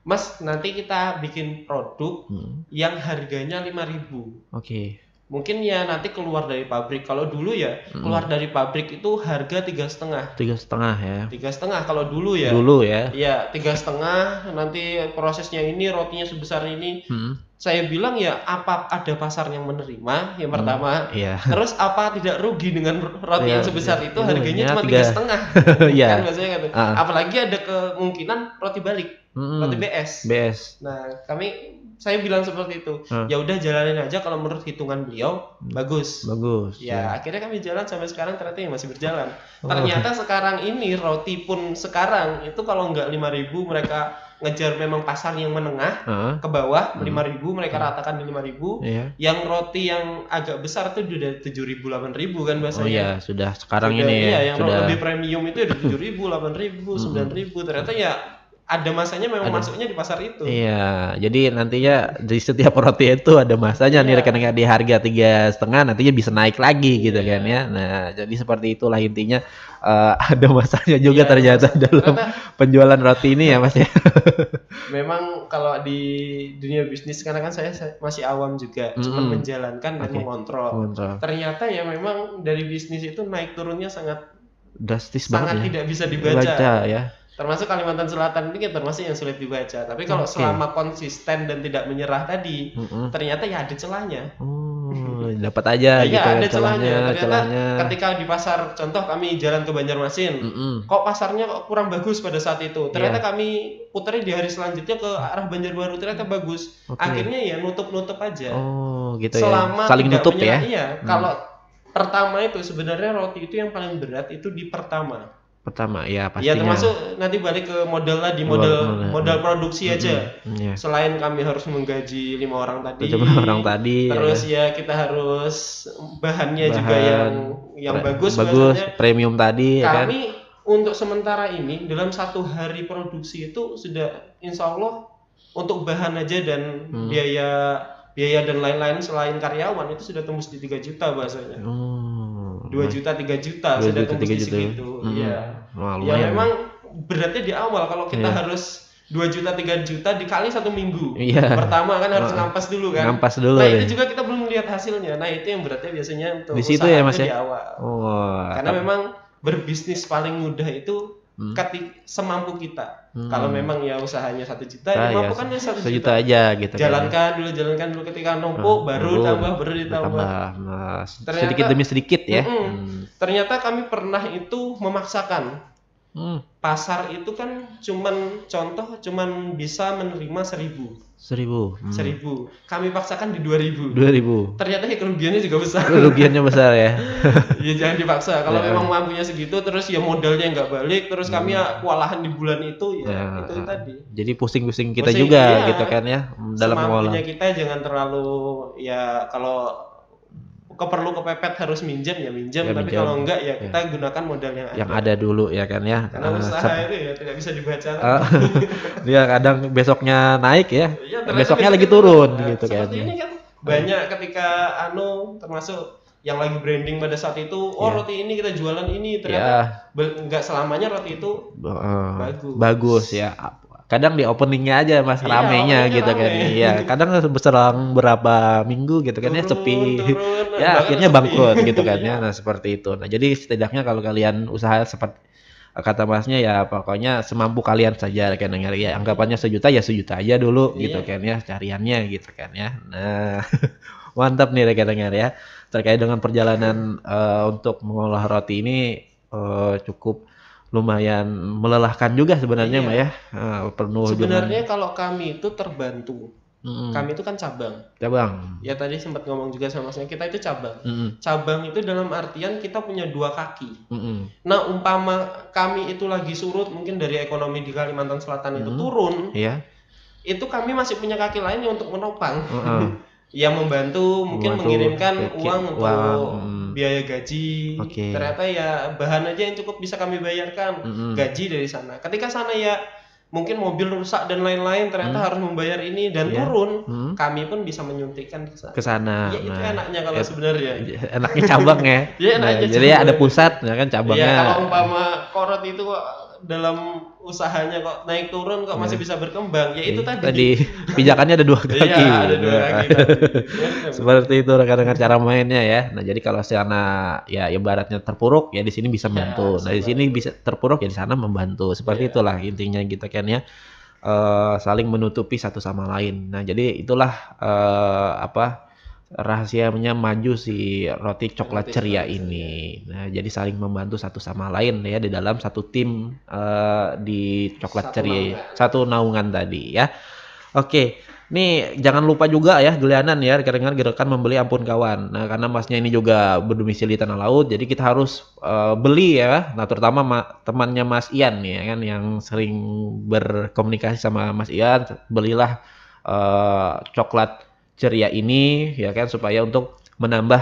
Mas, nanti kita bikin produk yang harganya 5.000. Oke. Mungkin ya nanti keluar dari pabrik. Kalau dulu ya keluar dari pabrik itu harga 3,5. 3,5 ya. 3,5 kalau dulu ya. Dulu ya. Iya 3,5. Nanti prosesnya ini rotinya sebesar ini. Saya bilang ya apa ada pasar yang menerima yang pertama. Terus apa tidak rugi dengan roti yang sebesar itu harganya cuma 3,5. Kan biasanya kan. Apalagi ada kemungkinan roti balik. Roti BS. Nah saya bilang seperti itu. Ya udah jalanin aja kalau menurut hitungan beliau bagus. Ya akhirnya kami jalan sampai sekarang ternyata yang masih berjalan. Ternyata sekarang ini roti pun sekarang itu kalau nggak 5.000 mereka ngejar memang pasar yang menengah ke bawah 5.000 mereka ratakan di 5.000. Yang roti yang agak besar tuh udah 7.000 8.000 kan bahasanya. Oh iya sudah sekarang sudah, ini ya. Yang sudah lebih premium itu udah 7.000 8.000 9.000 ternyata ya. Ada masanya memang masuknya di pasar itu. Iya, jadi nantinya di setiap roti itu ada masanya nih rekan-rekan di harga 3,5 nantinya bisa naik lagi gitu kan ya. Nah, jadi seperti itulah intinya ada masanya juga ternyata dalam penjualan roti ini ya Mas ya. Memang kalau di dunia bisnis karena kan saya masih awam juga, cuma menjalankan dan mengontrol. Ternyata ya memang dari bisnis itu naik turunnya sangat drastis sangat banget tidak bisa dibaca ya. Termasuk Kalimantan Selatan ini kan termasuk yang sulit dibaca. Tapi kalau selama konsisten dan tidak menyerah tadi, ternyata ya ada celahnya. Dapat aja gitu ada celahnya. Ternyata ketika di pasar, contoh kami jalan ke Banjarmasin, kok pasarnya kok kurang bagus pada saat itu. Ternyata kami putarnya di hari selanjutnya ke arah Banjarbaru, ternyata bagus. Akhirnya ya nutup-nutup aja. Gitu selama ya. Saling nutup ya. Iya, kalau pertama itu sebenarnya roti itu yang paling berat itu di pertama ya pastinya. Ya termasuk nanti balik ke modal tadi, modal produksi aja. Selain kami harus menggaji 5 orang tadi. Terus ya kita harus bahannya juga yang bagus premium tadi. Kami untuk sementara ini dalam 1 hari produksi itu sudah insya Allah untuk bahan aja dan biaya dan lain-lain selain karyawan itu sudah tembus di 3 juta bahasanya. 2 juta 3 juta sudah tembus di segitu. Iya. Ya memang beratnya di awal kalau kita harus 2 juta 3 juta dikali 1 minggu. Pertama kan harus ngampas dulu kan. Nah itu juga kita belum lihat hasilnya. Nah itu yang beratnya biasanya untuk di situ ya Mas di awal. Karena memang berbisnis paling mudah itu semampu kita. Kalau memang ya usahanya 1 juta, mampu kan ya 1 juta aja gitu. Jalankan dulu ketika numpuk baru ditambah. Sedikit demi sedikit ya. Ternyata kami pernah itu memaksakan. Pasar itu kan cuman bisa menerima 1.000. 1.000. Kami paksakan di 2.000. Ternyata ya kerugiannya juga besar. Kerugiannya besar ya. Ya jangan dipaksa. Kalau memang mampunya segitu terus ya modalnya nggak balik terus kami ya kewalahan di bulan itu itu tadi. Jadi pusing-pusing kita juga gitu kan ya dalam mengolah. Semampunya kita jangan terlalu ya kalau perlu kepepet harus minjem tapi kalau enggak ya kita gunakan modal yang ada dulu ya kan ya. Karena usaha itu ya tidak bisa dibaca. Dia kadang besoknya naik ya, besoknya lagi turun gitu kan. Seperti ini kan banyak ketika termasuk yang lagi branding pada saat itu, roti ini kita jualan ini, ternyata nggak selamanya roti itu bagus ya. Kadang di openingnya aja mas, ramenya gitu kan. Iya, kadang berselang berapa minggu gitu kan ya sepi. Ya akhirnya bangkrut gitu kan ya. Nah seperti itu. Nah jadi setidaknya kalau kalian usaha seperti kata masnya ya pokoknya semampu kalian saja kan ya, anggapannya sejuta ya sejuta aja dulu gitu kan ya, cariannya gitu kan ya. Nah mantap nih rekan-rekan ya, terkait dengan perjalanan untuk mengolah roti ini cukup lumayan melelahkan juga sebenarnya Mbak ya, penuh sebenarnya dengan... kalau kami itu terbantu. Kami itu kan cabang. Ya tadi sempat ngomong juga sama masnya, kita itu cabang. Cabang itu dalam artian kita punya 2 kaki. Nah umpama kami itu lagi surut, mungkin dari ekonomi di Kalimantan Selatan itu turun, itu kami masih punya kaki lain untuk menopang. Ya membantu, mungkin mengirimkan uang untuk biaya gaji. Ternyata ya bahan aja yang cukup bisa kami bayarkan, gaji dari sana. Ketika sana ya mungkin mobil rusak dan lain-lain, ternyata harus membayar ini dan turun, kami pun bisa menyuntikkan ke sana. Ya itu enaknya kalau sebenarnya. Enaknya cabang ya. Jadi ada pusat ya kan cabangnya. Ya kalau umpama korot itu kok dalam usahanya kok naik turun kok masih bisa berkembang, ya itu tadi pijakannya ada 2 kaki. Iya, ada 2 kaki. Seperti itu rekan-rekan cara mainnya ya. Nah jadi kalau sana ya ibaratnya terpuruk ya di sini bisa membantu. Nah di sini bisa terpuruk ya di sana membantu. Seperti itulah intinya gitu kan ya. Saling menutupi satu sama lain. Nah jadi itulah rahasianya maju si roti coklat ceria ini. Nah, jadi saling membantu satu sama lain ya di dalam satu tim di coklat ceria, satu naungan tadi ya. Oke, nih jangan lupa juga ya gelianan ya rekan-rekan membeli ampun kawan. Nah, karena masnya ini juga berdomisili Tanah Laut, jadi kita harus beli ya. Nah, terutama temannya Mas Ian nih ya kan yang sering berkomunikasi sama Mas Ian, belilah coklat ceria ini ya kan supaya untuk menambah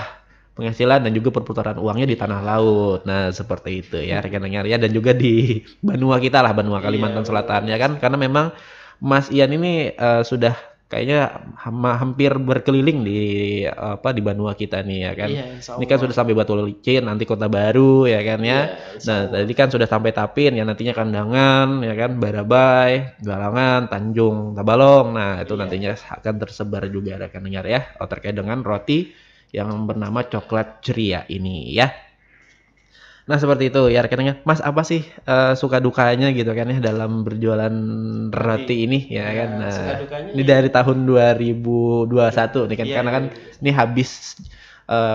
penghasilan dan juga perputaran uangnya di Tanah Laut. Nah seperti itu ya rekan-rekan ya, dan juga di Banua kita lah, Banua Kalimantan Selatan ya kan, karena memang Mas Ian ini sudah kayaknya hampir berkeliling di di Banua kita nih ya kan. Ini kan sudah sampai Batu Licin, nanti Kota Baru ya kan ya. Nah tadi kan sudah sampai Tapin ya, nantinya Kandangan ya kan, Barabai, Galangan, Tanjung Tabalong. Nah itu nantinya akan tersebar juga rekan-rekan ya, terkait dengan roti yang bernama coklat ceria ini ya. Nah seperti itu ya rekan-rekan. Mas apa sih suka dukanya gitu kan ya dalam berjualan roti ini ya kan. Nah ini dari tahun 2021 nih kan, karena kan ini habis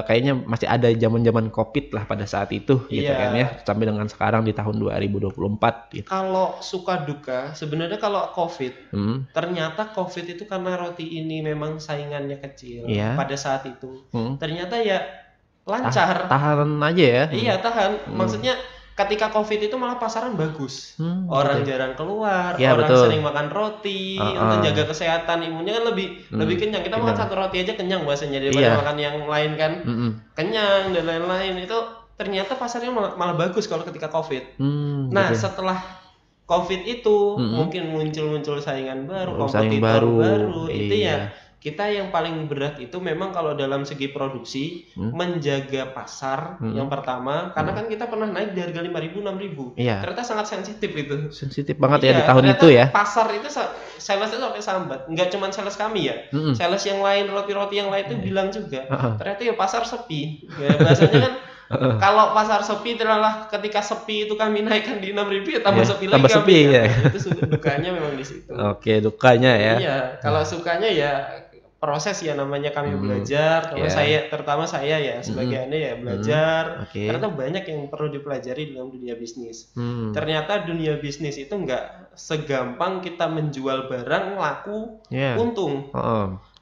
kayaknya masih ada zaman-zaman Covid lah pada saat itu gitu kan ya, sampai dengan sekarang di tahun 2024 gitu. Kalau suka duka sebenarnya kalau Covid, ternyata Covid itu karena roti ini memang saingannya kecil pada saat itu. Ternyata ya lancar, tahan aja ya. Iya tahan, maksudnya ketika Covid itu malah pasaran bagus, orang jarang keluar, orang sering makan roti untuk jaga kesehatan, imunnya kan lebih kenyang. Kita makan satu roti aja kenyang bahasanya, daripada makan yang lain kan kenyang dan lain-lain. Itu ternyata pasarnya malah bagus kalau ketika Covid. Nah setelah Covid itu mungkin muncul saingan baru, kompetitor baru. Itu ya kita yang paling berat itu memang kalau dalam segi produksi menjaga pasar yang pertama, karena kan kita pernah naik di harga 5.000 6.000. Ternyata sangat sensitif itu. Sensitif banget ya di tahun itu ya. Pasar itu salesnya sampai sambat. Enggak cuma sales kami ya. Sales yang lain, roti-roti yang lain itu bilang juga. Ternyata ya pasar sepi. Ya, bahasanya kan kalau pasar sepi terlalah, ketika sepi itu kami naikkan di 6.000 ya tambah sepi lagi. Tambah sepi ya. Itu dukanya memang di situ. Oke, dukanya ya. Iya, kalau sukanya ya proses ya, namanya kami belajar. Kalau terutama saya ya sebagai ya belajar. Karena banyak yang perlu dipelajari dalam dunia bisnis. Ternyata dunia bisnis itu enggak segampang kita menjual barang laku untung.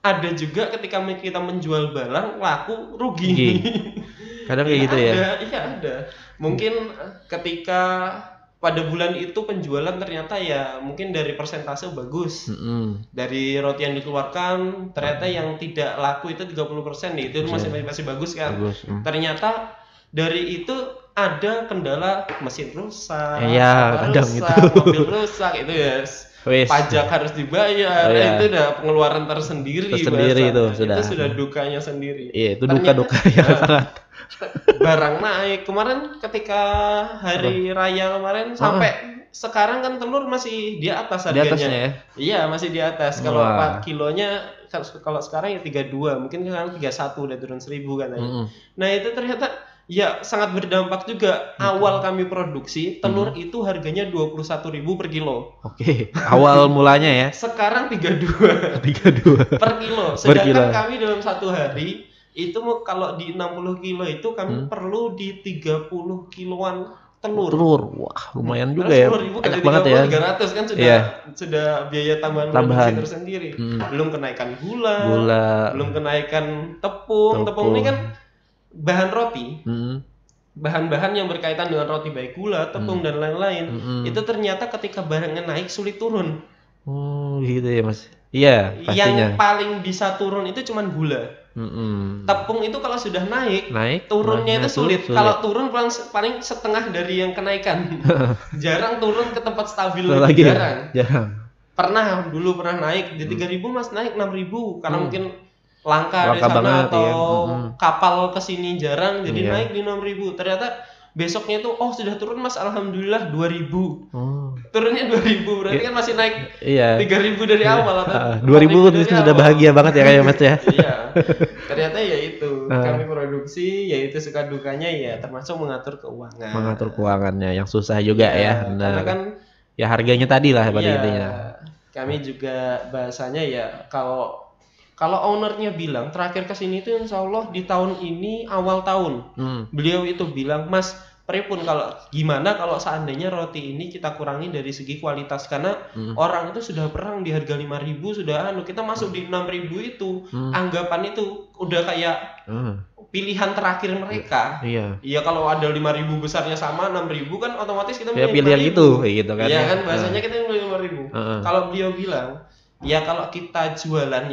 Ada juga ketika kita menjual barang laku rugi. Kadang kayak gitu ya. Iya ada. Mungkin ketika pada bulan itu penjualan ternyata ya mungkin dari persentase bagus. Dari roti yang dikeluarkan ternyata yang tidak laku itu 30% nih. Itu masih bagus kan. Ternyata dari itu ada kendala, mesin rusak, kadang rusak, mobil rusak itu ya. pajak harus dibayar, itu udah pengeluaran tersendiri itu sudah dukanya sendiri. Iya, itu duka yang sangat. Barang naik kemarin ketika hari raya kemarin sampai sekarang kan telur masih di atas harganya. Di atasnya ya? Iya, masih di atas. Kalau 4 kilonya kalau sekarang ya 32, mungkin sekarang 31 udah turun 1.000 katanya. Nah, itu ternyata ya sangat berdampak juga. Awal kami produksi telur itu harganya 21.000 per kilo. Oke, awal mulanya ya. Sekarang 32 per kilo. Sedangkan kami dalam satu hari itu kalau di 60 kilo itu kami perlu di 30 kiloan telur. Wah, lumayan juga ya. Banyak banget ya. 300 kan sudah biaya tambahan produksi tersendiri. Belum kenaikan gula, belum kenaikan tepung. Tepung ini kan bahan roti. Bahan-bahan yang berkaitan dengan roti, baik gula, tepung dan lain-lain. Itu ternyata ketika barangnya naik sulit turun. Oh, gitu ya, Mas. Iya, pastinya. Yang paling bisa turun itu cuman gula. Tepung itu kalau sudah naik turunnya itu sulit. Kalau turun paling setengah dari yang kenaikan. Jarang turun ke tempat stabil lagi. Jarang. Dulu pernah naik di 3.000, Mas, naik 6.000 karena mungkin langka di sana atau kapal kesini jarang, jadi naik di 6.000. Ternyata besoknya itu sudah turun, Mas, alhamdulillah 2.000. Turunnya 2.000 berarti kan masih naik 3.000 dari awal atau 2.000 itu sudah bahagia banget ya kayak Mas ya. Iya. Ternyata ya itu kami produksi, yaitu suka dukanya ya termasuk mengatur keuangan. Mengatur keuangannya yang susah juga ya. Karena kan ya harganya tadi lah pada intinya. Kami juga bahasanya ya kalau ownernya bilang terakhir kesini itu insya Allah di tahun ini awal tahun, beliau itu bilang, Mas, pripun gimana kalau seandainya roti ini kita kurangi dari segi kualitas, karena orang itu sudah perang di harga 5.000 sudah kita masuk di 6.000 itu anggapan itu udah kayak pilihan terakhir mereka. Iya, kalau ada 5.000 besarnya sama 6.000 kan otomatis kita milih pilihan itu gitu kan. Iya kan bahasanya kita milih 5.000. Kalau beliau bilang ya kalau kita jualan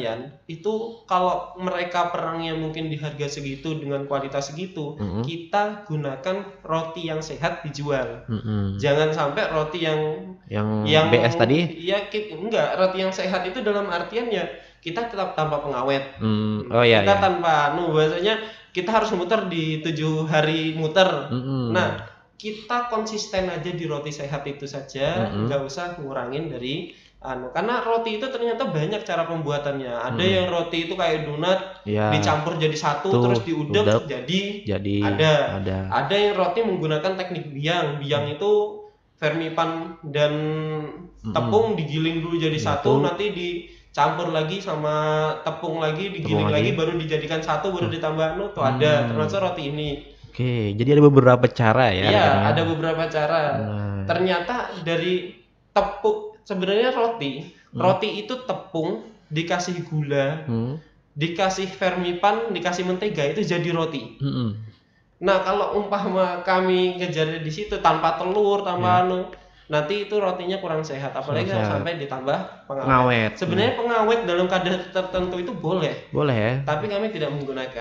itu kalau mereka perangnya mungkin di harga segitu dengan kualitas segitu, kita gunakan roti yang sehat dijual. Jangan sampai roti yang BS tadi? Iya, enggak, roti yang sehat itu dalam artian ya kita tetap tanpa pengawet. Kita tanpa bahasanya kita harus muter di 7 hari muter. Nah, kita konsisten aja di roti sehat itu saja, nggak usah ngurangin dari karena roti itu ternyata banyak cara pembuatannya. Ada yang roti itu kayak donat, dicampur jadi satu terus diudek jadi ada yang roti menggunakan teknik biang itu vermipan dan tepung digiling dulu jadi satu, nanti dicampur lagi sama tepung lagi, digiling lagi baru dijadikan satu, baru ditambah ada termasuk roti ini. Oke, jadi ada beberapa cara ya. Iya, ada beberapa cara. Ternyata dari tepung sebenarnya roti itu tepung dikasih gula, dikasih vermipan, dikasih mentega itu jadi roti. Nah, kalau umpama kami ngejar di situ tanpa telur, tanpa nanti itu rotinya kurang sehat, apalagi sampai ditambah pengawet. Sebenarnya pengawet dalam kadar tertentu itu boleh ya, tapi kami tidak menggunakan.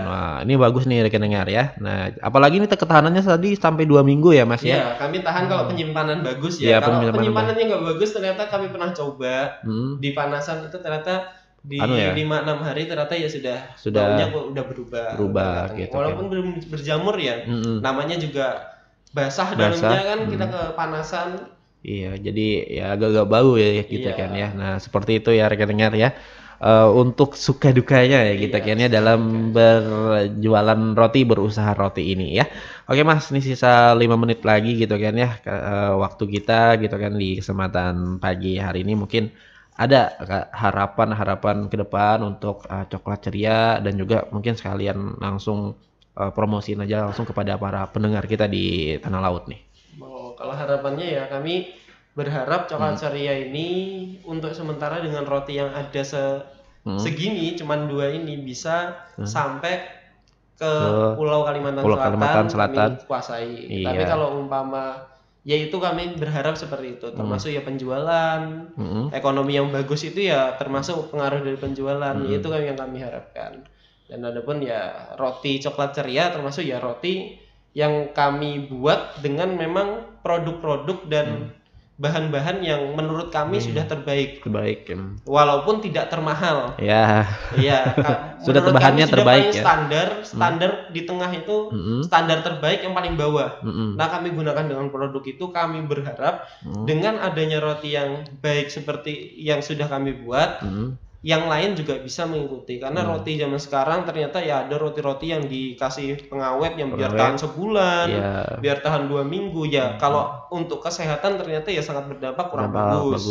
Nah, ini bagus nih rekan dengar ya. Nah, apalagi ini ketahanannya tadi sampai 2 minggu ya, Mas ya. Iya, kami tahan kalau penyimpanan bagus ya. Kalau penyimpanannya nggak bagus, ternyata kami pernah coba di panasan itu ternyata di 5-6 hari ternyata ya sudah baunya udah berubah gitu. Walaupun belum berjamur ya, namanya juga basah dalamnya kan, kita kepanasan. Iya, jadi ya agak-agak bau ya kita kan ya. Nah, seperti itu ya rekan dengar ya. Untuk suka dukanya ya kita kan ya dalam berjualan roti, berusaha roti ini ya. Oke Mas, ini sisa 5 menit lagi gitu kan ya waktu kita gitu kan di kesempatan pagi hari ini. Mungkin ada harapan ke depan untuk Coklat Ceria, dan juga mungkin sekalian langsung promosiin aja langsung kepada para pendengar kita di Tanah Laut nih. Kalau harapannya ya kami berharap Coklat Ceria ini untuk sementara dengan roti yang ada segini, cuman 2 ini bisa sampai ke Pulau Kalimantan Selatan kami kuasai. Tapi kalau umpama yaitu kami berharap seperti itu, termasuk ya penjualan, ekonomi yang bagus itu ya termasuk pengaruh dari penjualan, itu yang kami harapkan. Dan adapun ya roti Coklat Ceria termasuk ya roti yang kami buat dengan memang produk-produk dan bahan-bahan yang menurut kami sudah terbaik. Terbaik. Walaupun tidak termahal. Ya. Iya, sudah bahannya terbaik ya. Standar di tengah itu standar terbaik yang paling bawah. Nah, kami gunakan dengan produk itu, kami berharap dengan adanya roti yang baik seperti yang sudah kami buat, yang lain juga bisa mengikuti, karena roti zaman sekarang ternyata ya ada roti-roti yang dikasih pengawet yang biar tahan sebulan, biar tahan 2 minggu ya. Kalau untuk kesehatan ternyata ya sangat berdampak, kurang bagus.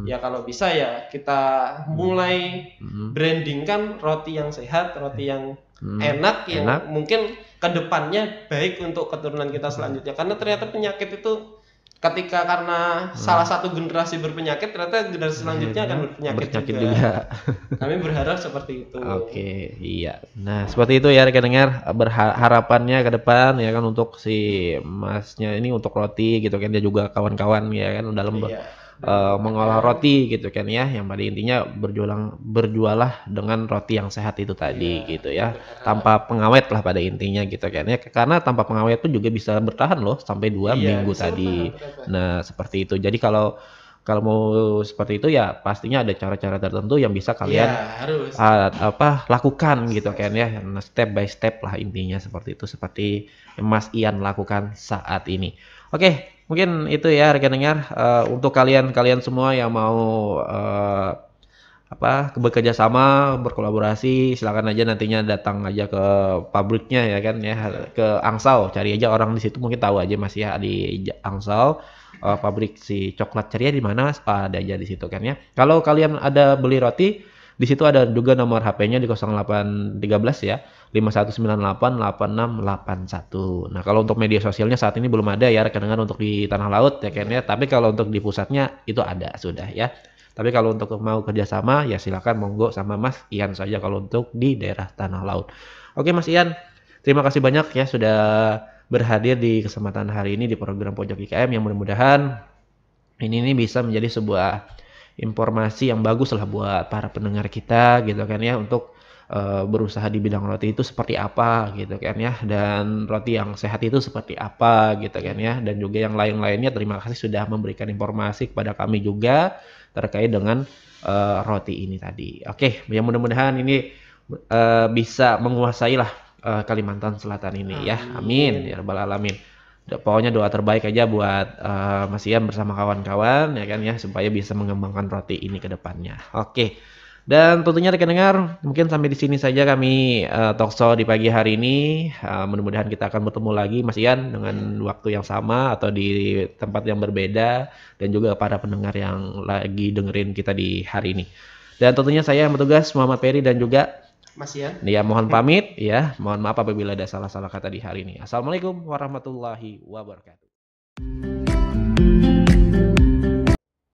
Ya kalau bisa ya kita mulai brandingkan roti yang sehat, roti yang enak, yang mungkin kedepannya baik untuk keturunan kita selanjutnya, karena ternyata penyakit itu ketika karena salah satu generasi berpenyakit, ternyata generasi selanjutnya akan berpenyakit juga. Kami berharap seperti itu. Oke, iya. Nah, seperti itu ya rekan dengar, harapannya ke depan ya kan untuk si Masnya ini, untuk roti gitu kan, dia juga kawan-kawan ya kan dalam mengolah roti gitu kan ya, yang pada intinya berjualah dengan roti yang sehat itu tadi gitu ya, tanpa pengawet lah pada intinya gitu kan ya, karena tanpa pengawet itu juga bisa bertahan loh sampai 2 minggu tadi. Nah seperti itu. Jadi kalau mau seperti itu ya pastinya ada cara-cara tertentu yang bisa kalian lakukan gitu kan ya, step by step lah intinya seperti itu, seperti Mas Ian lakukan saat ini. Oke, mungkin itu ya rekan dengar, untuk kalian semua yang mau bekerja sama, berkolaborasi, silakan aja nantinya datang aja ke pabriknya ya kan ya, ke Angsau, cari aja orang di situ mungkin tahu aja Mas ya, di Angsau. Pabrik si coklat ceria di mana ada aja di situ kan ya. Kalau kalian ada beli roti, di situ ada juga nomor HP-nya di 0813 ya, 51988681. Nah, kalau untuk media sosialnya saat ini belum ada ya rekan dengar untuk di Tanah Laut ya kan ya. Tapi kalau untuk di pusatnya itu ada sudah ya. Tapi kalau untuk mau kerjasama ya silakan monggo sama Mas Ian saja kalau untuk di daerah Tanah Laut. Oke Mas Ian, terima kasih banyak ya sudah berhadir di kesempatan hari ini di program Pojok IKM, yang mudah-mudahan ini bisa menjadi sebuah informasi yang bagus lah buat para pendengar kita gitu kan ya, untuk berusaha di bidang roti itu seperti apa gitu kan ya, dan roti yang sehat itu seperti apa gitu kan ya, dan juga yang lain-lainnya. Terima kasih sudah memberikan informasi kepada kami juga terkait dengan roti ini tadi. Oke, yang mudah-mudahan ini bisa menguasai lah Kalimantan Selatan ini ya, amin ya rabbal alamin. Pokoknya doa terbaik aja buat Mas Ian bersama kawan-kawan ya kan ya, supaya bisa mengembangkan roti ini ke depannya. Oke. Dan tentunya rekan dengar, mungkin sampai di sini saja kami talkshow di pagi hari ini. Mudah-mudahan kita akan bertemu lagi Mas Ian dengan waktu yang sama atau di tempat yang berbeda, dan juga para pendengar yang lagi dengerin kita di hari ini. Dan tentunya saya yang bertugas Muhammad Peri dan juga Mas Ian. Ya, mohon pamit ya. Mohon maaf apabila ada salah-salah kata di hari ini. Assalamualaikum warahmatullahi wabarakatuh.